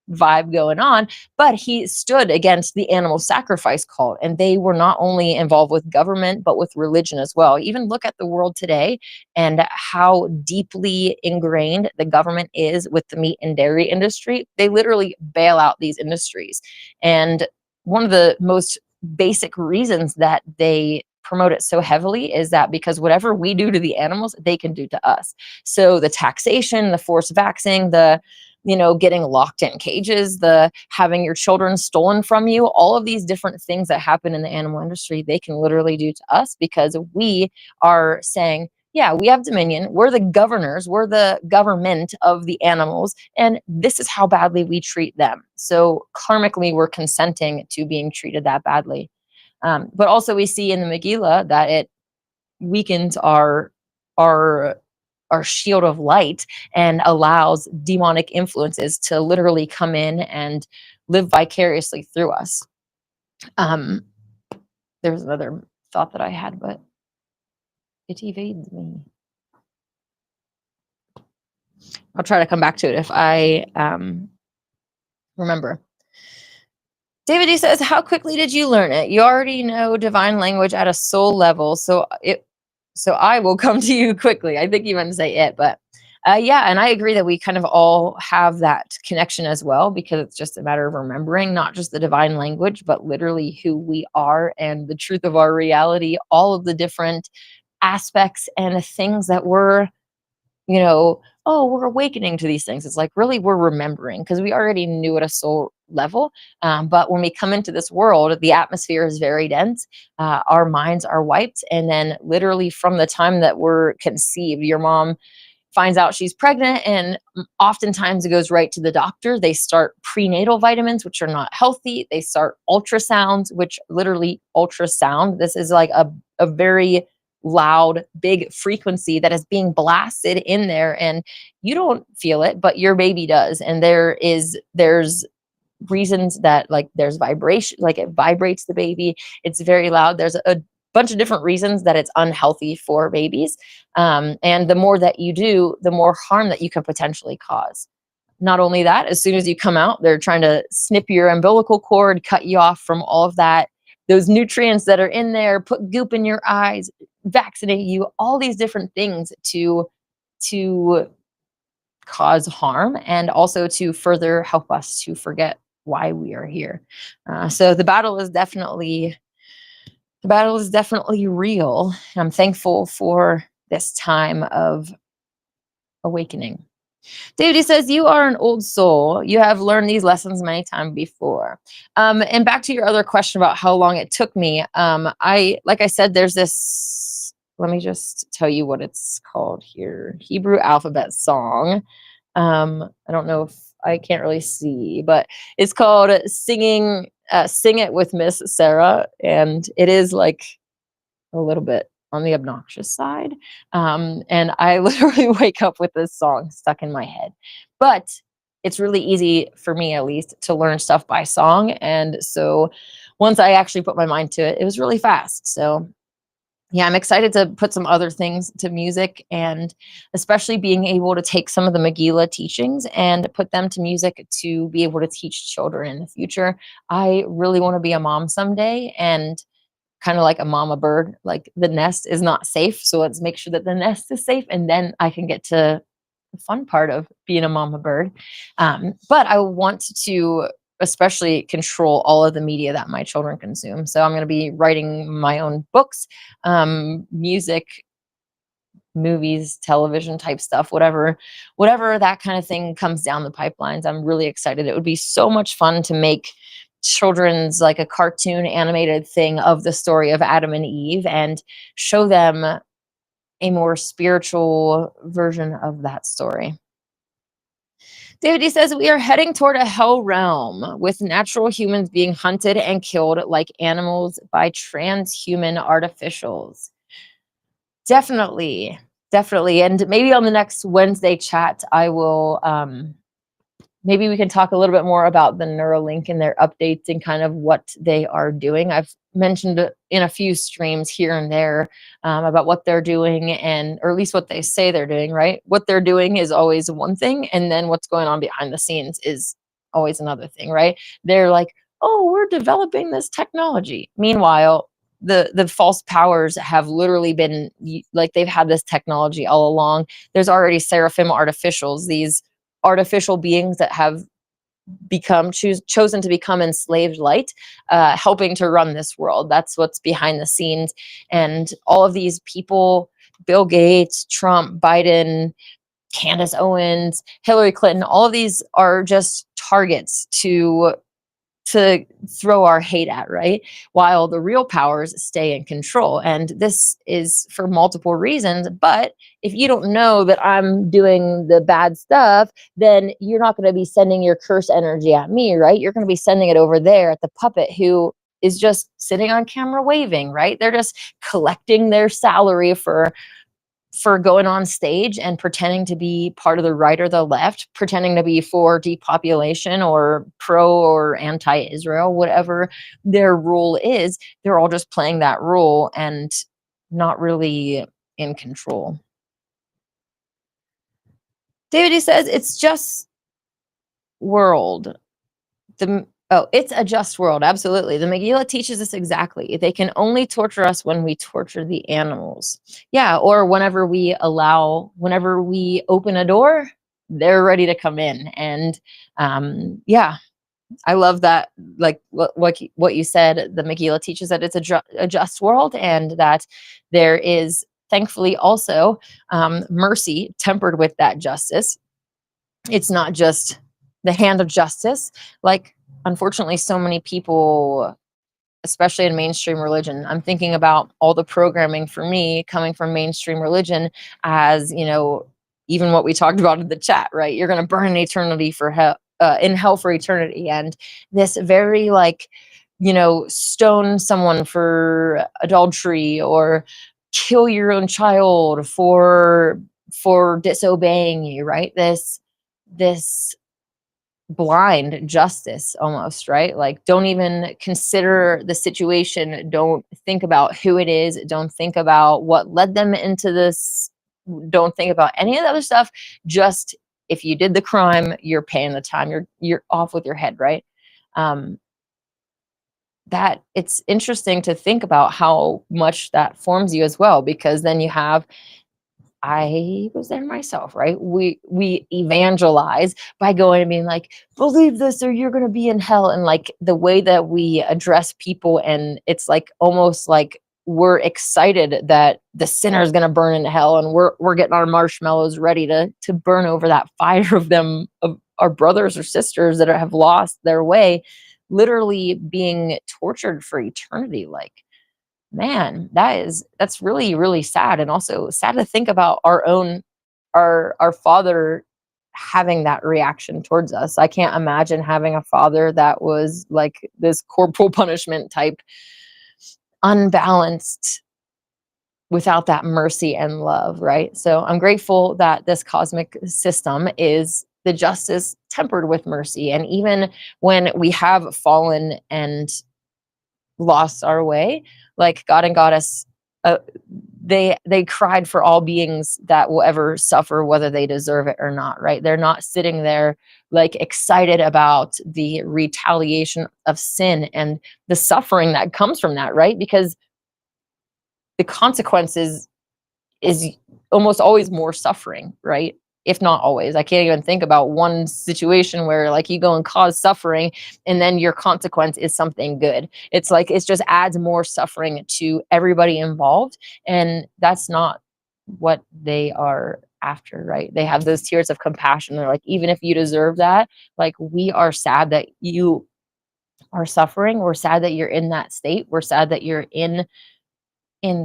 vibe going on, but he stood against the animal sacrifice cult, and they were not only involved with government but with religion as well. Even look at the world today and how deeply ingrained the government is with the meat and dairy industry. They literally bail out these industries, and one of the most basic reasons that they promote it so heavily is that because whatever we do to the animals, they can do to us. So the taxation, the forced vaxing, the getting locked in cages, the having your children stolen from you, all of these different things that happen in the animal industry, they can literally do to us because we are saying, yeah, we have dominion. We're the governors. We're the government of the animals. And this is how badly we treat them. So karmically, we're consenting to being treated that badly. But also we see in the Megillah that it weakens our shield of light and allows demonic influences to literally come in and live vicariously through us. There's another thought that I had, but it evades me. I'll try to come back to it if I Remember. David D says, how quickly did you learn it? You already know divine language at a soul level, so I will come to you quickly. I think you meant to say it, but yeah, and I agree that we kind of all have that connection as well, because it's just a matter of remembering not just the divine language, but literally who we are and the truth of our reality, all of the different aspects and things that we're, oh, we're awakening to these things. It's like, really, we're remembering, because we already knew at a soul level. But when we come into this world, the atmosphere is very dense. Our minds are wiped. And then, literally, from the time that we're conceived, your mom finds out she's pregnant, and oftentimes it goes right to the doctor. They start prenatal vitamins, which are not healthy. They start ultrasounds, which literally ultrasound. This is like a very loud, big frequency that is being blasted in there, and you don't feel it, but your baby does. And there's reasons that, like, there's vibration, like it vibrates the baby. It's very loud. There's a bunch of different reasons that it's unhealthy for babies. And the more that you do, the more harm that you can potentially cause. Not only that, as soon as you come out, they're trying to snip your umbilical cord, cut you off from all of that, those nutrients that are in there, put goop in your eyes, vaccinate you, all these different things to cause harm, and also to further help us to forget why we are here. So the battle is definitely real. I'm thankful for this time of awakening. David says, you are an old soul. You have learned these lessons many times before. And back to your other question about how long it took me. Like I said, there's this, let me just tell you what it's called here. Hebrew alphabet song. I don't know if I can't really see, but it's called Sing It with Miss Sarah. And it is like a little bit on the obnoxious side. And I literally wake up with this song stuck in my head. But it's really easy for me, at least, to learn stuff by song. And so once I actually put my mind to it, it was really fast. So yeah, I'm excited to put some other things to music, and especially being able to take some of the Megillah teachings and put them to music to be able to teach children in the future. I really want to be a mom someday, and kind of like a mama bird, like the nest is not safe. So let's make sure that the nest is safe, and then I can get to the fun part of being a mama bird. But I want to especially control all of the media that my children consume. So I'm going to be writing my own books, music, movies, television type stuff, whatever that kind of thing comes down the pipelines. I'm really excited. It would be so much fun to make children's, like a cartoon animated thing of the story of Adam and Eve, and show them a more spiritual version of that story. David D says, we are heading toward a hell realm with natural humans being hunted and killed like animals by transhuman artificials. Definitely. And maybe on the next Wednesday chat, I will, maybe we can talk a little bit more about the Neuralink and their updates and kind of what they are doing. I've mentioned in a few streams here and there about what they're doing, and or at least what they say they're doing, right? What they're doing is always one thing, and then what's going on behind the scenes is always another thing, right? They're like, oh, we're developing this technology. Meanwhile, the false powers have literally been, like, they've had this technology all along. There's already seraphim artificials, these artificial beings that have chosen to become enslaved light, helping to run this world. That's what's behind the scenes. And all of these people, Bill Gates, Trump, Biden, Candace Owens, Hillary Clinton, all of these are just targets to throw our hate at, right? While the real powers stay in control. And this is for multiple reasons. But if you don't know that I'm doing the bad stuff, then you're not going to be sending your curse energy at me, right? You're going to be sending it over there at the puppet who is just sitting on camera waving, right? They're just collecting their salary for going on stage and pretending to be part of the right or the left, pretending to be for depopulation or pro or anti-Israel, whatever their role is. They're all just playing that role and not really in control. David says, it's just world. It's a just world. Absolutely. The Megillah teaches us exactly. They can only torture us when we torture the animals. Yeah. Or whenever we open a door, they're ready to come in. And yeah, I love that. Like what you said, the Megillah teaches that it's a just world, and that there is thankfully also mercy tempered with that justice. It's not just the hand of justice. Like, unfortunately, so many people, especially in mainstream religion, I'm thinking about all the programming for me coming from mainstream religion, as even what we talked about in the chat, right? You're going to burn in eternity for hell, in hell for eternity. And this very, like, stone someone for adultery, or kill your own child for disobeying you, right? This blind justice almost, right? Like, don't even consider the situation, don't think about who it is, don't think about what led them into this, don't think about any of the other stuff. Just, if you did the crime, you're paying the time, you're off with your head, right? That It's interesting to think about how much that forms you as well, because then you have, I was there myself, right? We evangelize by going and being like, believe this or you're going to be in hell. And like the way that we address people, and it's like almost like we're excited that the sinner is going to burn in hell, and we're getting our marshmallows ready to burn over that fire of them, of our brothers or sisters that have lost their way, literally being tortured for eternity. Like, man, that's really, really sad, and also sad to think about our father having that reaction towards us. I can't imagine having a father that was like this corporal punishment type, unbalanced, without that mercy and love, right? So I'm grateful that this cosmic system is the justice tempered with mercy. And even when we have fallen and lost our way, like God and Goddess, uh, they cried for all beings that will ever suffer, whether they deserve it or not, right? They're not sitting there like excited about the retaliation of sin and the suffering that comes from that, right? Because the consequences is almost always more suffering, right? If not always. I can't even think about one situation where like you go and cause suffering and then your consequence is something good. It's like it just adds more suffering to everybody involved, and that's not what they are after, right? They have those tears of compassion. They're like, even if you deserve that, like, we are sad that you are suffering. We're sad that you're in that state. We're sad that you're in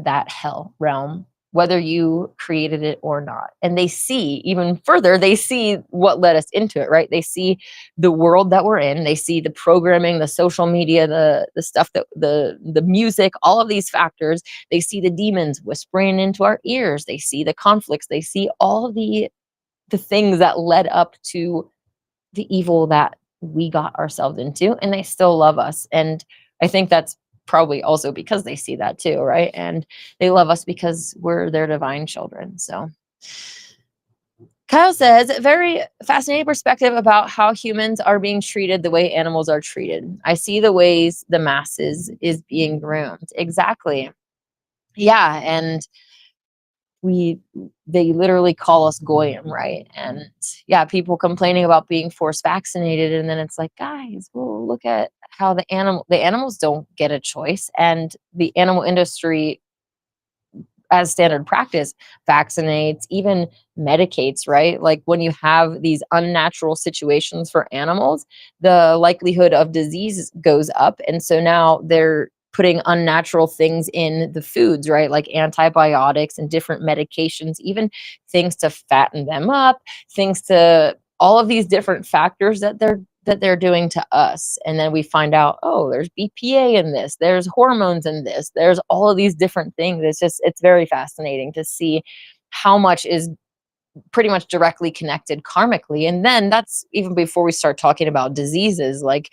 that hell realm, whether you created it or not. And they see even further, they see what led us into it, right? They see the world that we're in, they see the programming, the social media, the stuff, that the music, all of these factors. They see the demons whispering into our ears, they see the conflicts, they see all the things that led up to the evil that we got ourselves into, and they still love us. And I think that's probably also because they see that too, right? And they love us because we're their divine children. So Kyle says, very fascinating perspective about how humans are being treated the way animals are treated. I see the ways the masses is being groomed. Exactly. Yeah. And they literally call us goyim, right? And yeah, people complaining about being forced vaccinated, and then it's like, guys, well, look at how the animals don't get a choice, and the animal industry, as standard practice, vaccinates, even medicates, right? Like, when you have these unnatural situations for animals, the likelihood of disease goes up. And so now they're putting unnatural things in the foods, right? Like antibiotics and different medications, even things to fatten them up, things to all of these different factors that they're doing to us. And then we find out, oh, there's BPA in this, there's hormones in this, there's all of these different things. It's very fascinating to see how much is pretty much directly connected karmically. And then that's even before we start talking about diseases like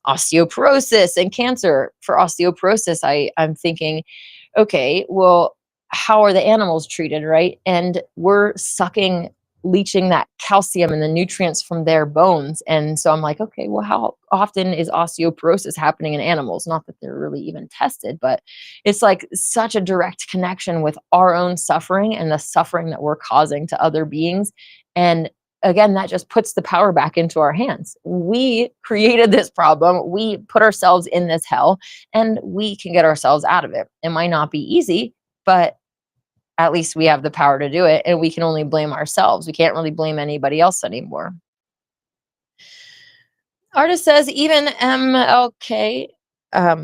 osteoporosis and cancer. For osteoporosis, I'm thinking, okay, well, how are the animals treated, right? And we're sucking leaching that calcium and the nutrients from their bones. And so I'm like, okay, well, how often is osteoporosis happening in animals? Not that they're really even tested, but it's like such a direct connection with our own suffering and the suffering that we're causing to other beings. And again, that just puts the power back into our hands. We created this problem. We put ourselves in this hell, and we can get ourselves out of it. It might not be easy, but at least we have the power to do it, and we can only blame ourselves. We can't really blame anybody else anymore. Artist says even MLK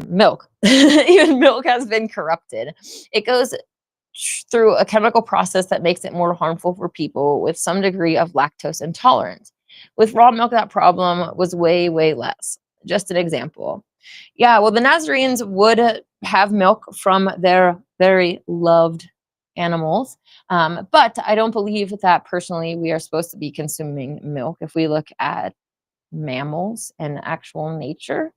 milk, even milk has been corrupted. It goes through a chemical process that makes it more harmful for people with some degree of lactose intolerance. With raw milk, that problem was way, way less. Just an example. Yeah, well, the Nazarenes would have milk from their very loved animals. But I don't believe that personally we are supposed to be consuming milk. If we look at mammals and actual nature,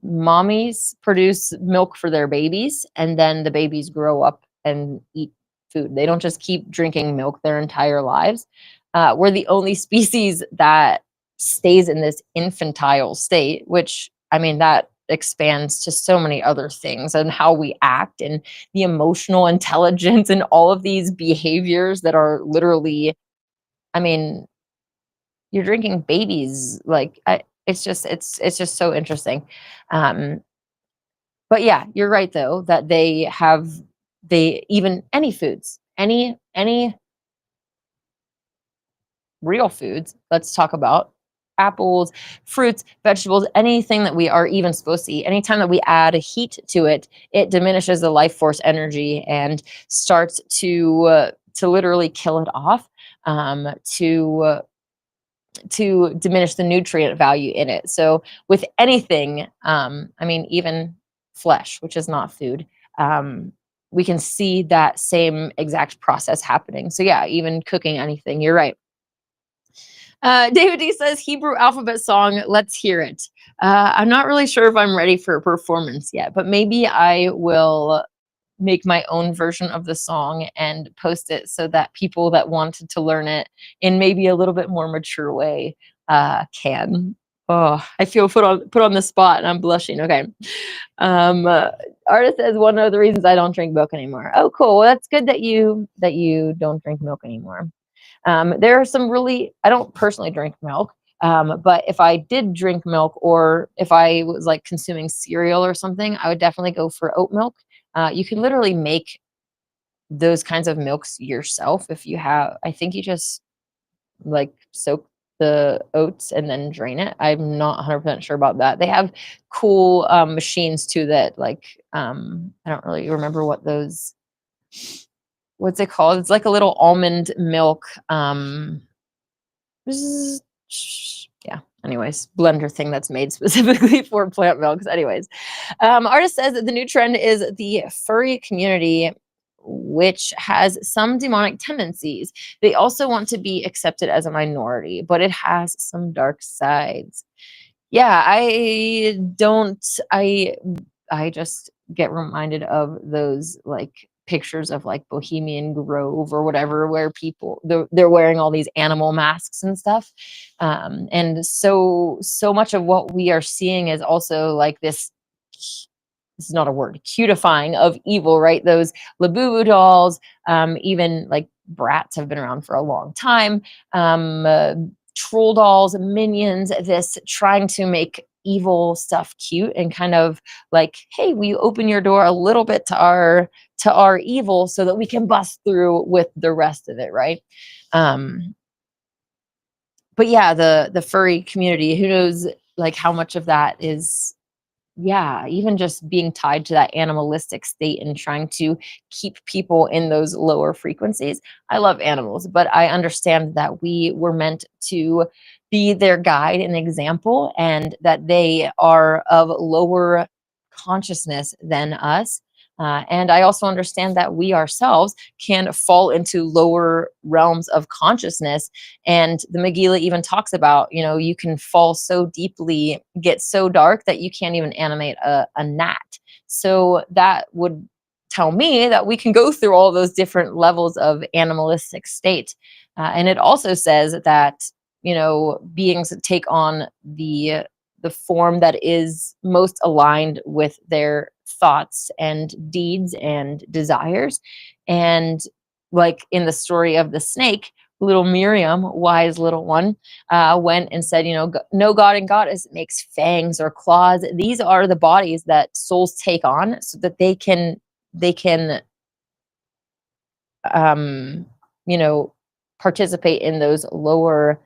mommies produce milk for their babies, and then the babies grow up and eat food. They don't just keep drinking milk their entire lives. We're the only species that stays in this infantile state, which, I mean, that expands to so many other things and how we act and the emotional intelligence and all of these behaviors that are literally, I mean, you're drinking babies. Like, it's just so interesting. But yeah, you're right though, that they even any foods, any real foods, let's talk about apples, fruits, vegetables, anything that we are even supposed to eat. Anytime that we add heat to it, it diminishes the life force energy and starts to literally kill it off, to diminish the nutrient value in it. So with anything, I mean, even flesh, which is not food, we can see that same exact process happening. So yeah, even cooking anything, you're right. David D says Hebrew alphabet song. Let's hear it. I'm not really sure if I'm ready for a performance yet, but maybe I will make my own version of the song and post it so that people that wanted to learn it in maybe a little bit more mature way can. Oh, I feel put on the spot and I'm blushing. Okay. Artist says one of the reasons I don't drink milk anymore. Oh, cool. Well, that's good that you don't drink milk anymore. There are some really, I don't personally drink milk, but if I did drink milk, or if I was like consuming cereal or something, I would definitely go for oat milk. You can literally make those kinds of milks yourself if you have, I think you just like soak the oats and then drain it. I'm not 100% sure about that. They have cool machines too that like, I don't really remember what those, what's it called? It's like a little almond milk. Yeah. Anyways, blender thing that's made specifically for plant milks. Anyways, artist says that the new trend is the furry community, which has some demonic tendencies. They also want to be accepted as a minority, but it has some dark sides. Yeah, I just get reminded of those like pictures of like Bohemian Grove or whatever, where people they're wearing all these animal masks and stuff. And so much of what we are seeing is also like this is not a word, cutifying of evil, right? Those Labubu dolls, even like brats have been around for a long time. Troll dolls, minions, this trying to make evil stuff cute and kind of like, hey, we open your door a little bit to our evil so that we can bust through with the rest of it, right? But yeah, the furry community, who knows like how much of that is, yeah, even just being tied to that animalistic state and trying to keep people in those lower frequencies. I love animals, but I understand that we were meant to be their guide and example, and that they are of lower consciousness than us. And I also understand that we ourselves can fall into lower realms of consciousness. And the Megillah even talks about, you know, you can fall so deeply, get so dark that you can't even animate a gnat. So that would tell me that we can go through all those different levels of animalistic state. And it also says that, beings take on the form that is most aligned with their thoughts and deeds and desires. And like in the story of the snake, little Miriam, wise little one, went and said, no god and goddess makes fangs or claws. These are the bodies that souls take on so that they can um, participate in those lower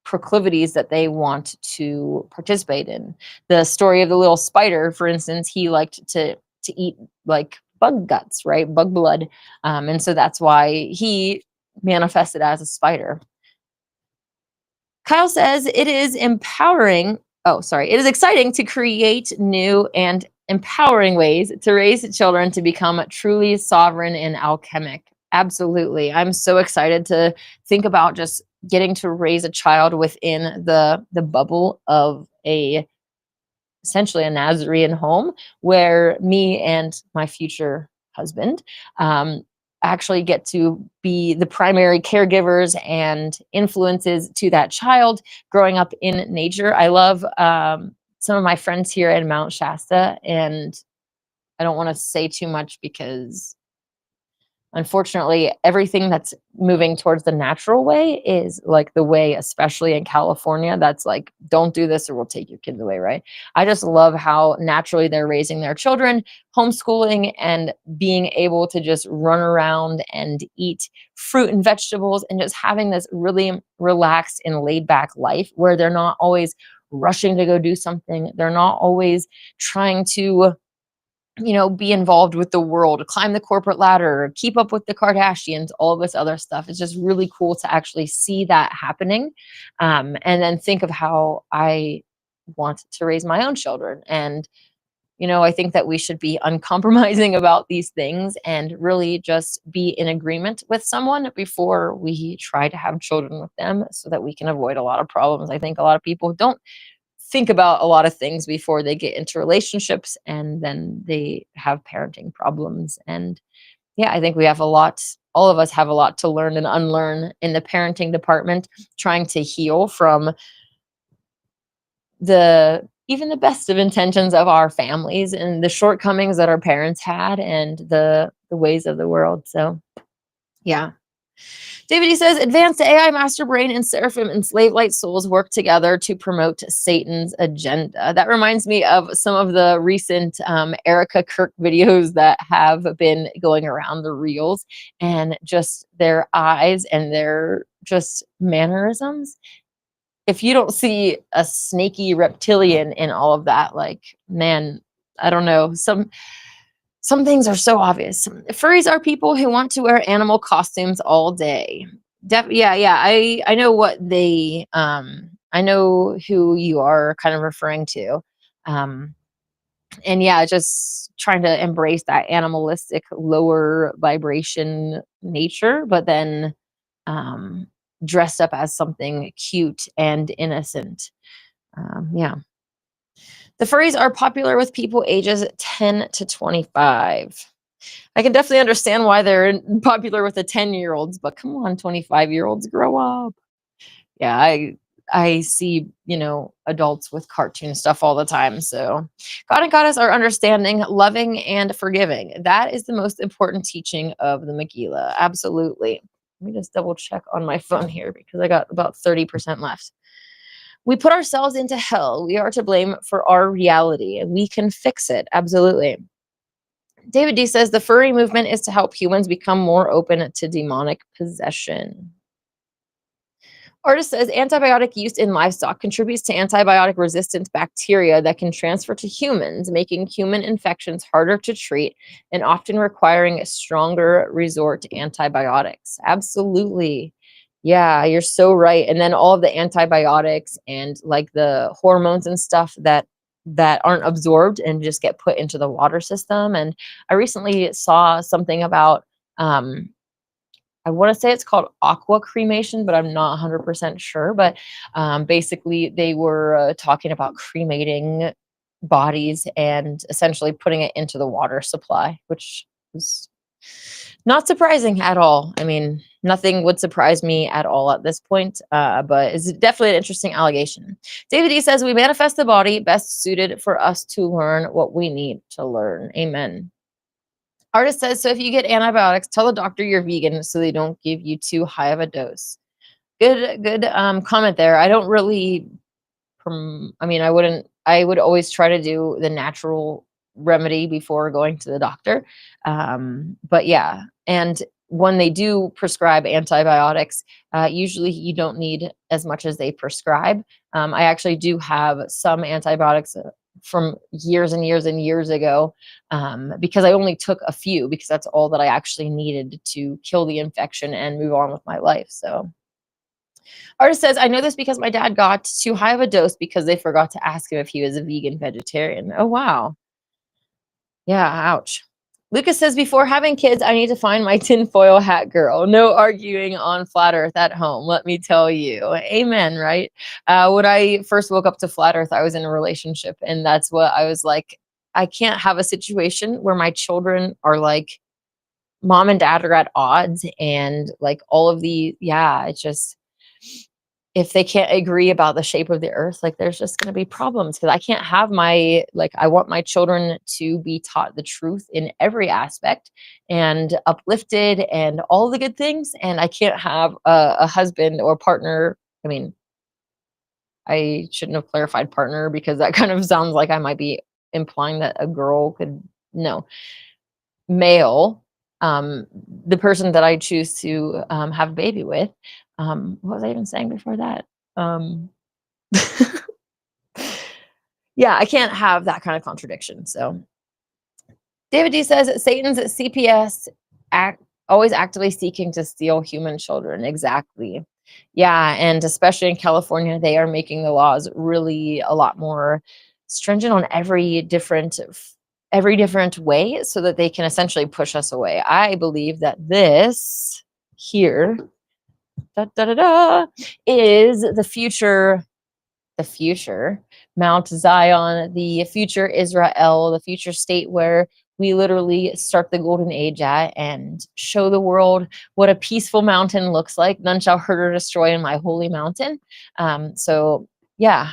proclivities that they want to participate in. The story of the little spider, for instance, he liked to eat like bug guts, right? Bug blood. And so that's why he manifested as a spider. Kyle says it is empowering. Oh, sorry. It is exciting to create new and empowering ways to raise children to become truly sovereign and alchemic. Absolutely. I'm so excited to think about just getting to raise a child within the bubble of essentially a Nazarean home where me and my future husband actually get to be the primary caregivers and influences to that child growing up in nature. I love some of my friends here at Mount Shasta, and I don't want to say too much because unfortunately, everything that's moving towards the natural way is like the way, especially in California, that's like, don't do this or we'll take your kids away, right? I just love how naturally they're raising their children, homeschooling, and being able to just run around and eat fruit and vegetables and just having this really relaxed and laid back life where they're not always rushing to go do something. They're not always trying to be involved with the world, climb the corporate ladder, keep up with the Kardashians, all of this other stuff. It's just really cool to actually see that happening. And then think of how I want to raise my own children. And, I think that we should be uncompromising about these things and really just be in agreement with someone before we try to have children with them so that we can avoid a lot of problems. I think a lot of people don't think about a lot of things before they get into relationships and then they have parenting problems. And yeah, I think all of us have a lot to learn and unlearn in the parenting department, trying to heal from even the best of intentions of our families and the shortcomings that our parents had and the ways of the world. So yeah. David, he says, advanced AI, master brain, and seraphim and slave light souls work together to promote Satan's agenda. That reminds me of some of the recent Erica Kirk videos that have been going around the reels, and just their eyes and their just mannerisms. If you don't see a snaky reptilian in all of that, like, man, I don't know. Some things are so obvious. Furries are people who want to wear animal costumes all day. Yeah. I know what I know who you are kind of referring to. And yeah, just trying to embrace that animalistic, lower vibration nature, but then dressed up as something cute and innocent. Yeah. The furries are popular with people ages 10 to 25. I can definitely understand why they're popular with the 10-year-olds, but come on, 25-year-olds, grow up. Yeah, I see, adults with cartoon stuff all the time. So God and Goddess are understanding, loving, and forgiving. That is the most important teaching of the Megillah. Absolutely. Let me just double check on my phone here because I got about 30% left. We put ourselves into hell. We are to blame for our reality. We can fix it. Absolutely. David D says the furry movement is to help humans become more open to demonic possession. Artist says antibiotic use in livestock contributes to antibiotic resistant bacteria that can transfer to humans, making human infections harder to treat and often requiring stronger resort antibiotics. Absolutely. Yeah, you're so right. And then all of the antibiotics and like the hormones and stuff that aren't absorbed and just get put into the water system. And I recently saw something about I want to say it's called aqua cremation, but I'm not 100% sure. But basically, they were talking about cremating bodies and essentially putting it into the water supply, which It's not surprising at all. I mean, nothing would surprise me at all at this point, but it's definitely an interesting allegation. David E says, we manifest the body best suited for us to learn what we need to learn. Amen. Artist says, so if you get antibiotics, tell the doctor you're vegan so they don't give you too high of a dose. Good comment there. I don't really, I mean, I would always try to do the natural remedy before going to the doctor. But yeah, and when they do prescribe antibiotics, usually you don't need as much as they prescribe. I actually do have some antibiotics from years and years and years ago, because I only took a few because that's all that I actually needed to kill the infection and move on with my life. So Artist says, I know this because my dad got too high of a dose because they forgot to ask him if he was a vegan vegetarian. Oh, wow. Yeah, ouch. Lucas says, before having kids, I need to find my tinfoil hat girl. No arguing on flat earth at home, let me tell you. Amen, right? When I first woke up to flat earth, I was in a relationship, and that's what I was like, I can't have a situation where my children are like, mom and dad are at odds, and like all of the, yeah, it's just, if they can't agree about the shape of the earth, like there's just going to be problems, because I can't have my, like, I want my children to be taught the truth in every aspect and uplifted and all the good things. And I can't have a husband or partner. I mean, I shouldn't have clarified partner, because that kind of sounds like I might be implying that a girl could, no, male, the person that I choose to have a baby with. What was I even saying before that? Yeah, I can't have that kind of contradiction. So David D says, Satan's CPS always actively seeking to steal human children. Exactly. Yeah, and especially in California, they are making the laws really a lot more stringent on every different way, so that they can essentially push us away. I believe that this here, is the future Mount Zion, the future Israel, the future state where we literally start the golden age at and show the world what a peaceful mountain looks like. None shall hurt or destroy in my holy mountain. So yeah,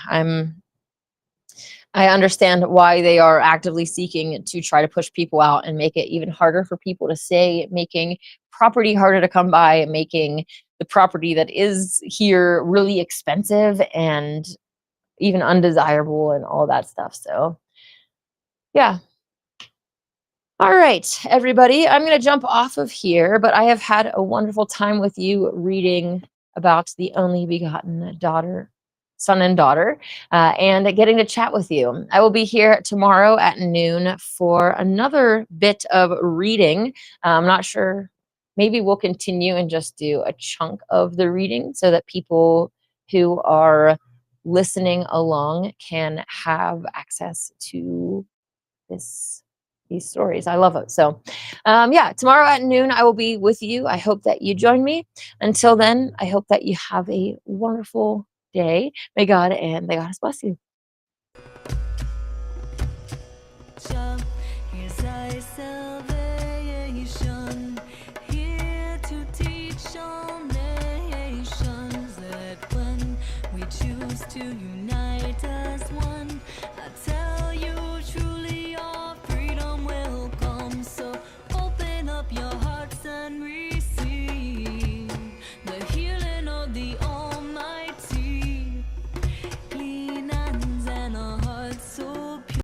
I understand why they are actively seeking to try to push people out and make it even harder for people to stay, making property harder to come by, making the property that is here really expensive and even undesirable and all that stuff. So yeah. All right, everybody, I'm going to jump off of here, but I have had a wonderful time with you reading about the only begotten son and daughter, and getting to chat with you. I will be here tomorrow at noon for another bit of reading. I'm not sure, maybe we'll continue and just do a chunk of the reading so that people who are listening along can have access to these stories. I love it. So yeah, tomorrow at noon, I will be with you. I hope that you join me. Until then, I hope that you have a wonderful day. May God and the goddess bless you. Here's thy salvation, here to teach all nations that when we choose to unite.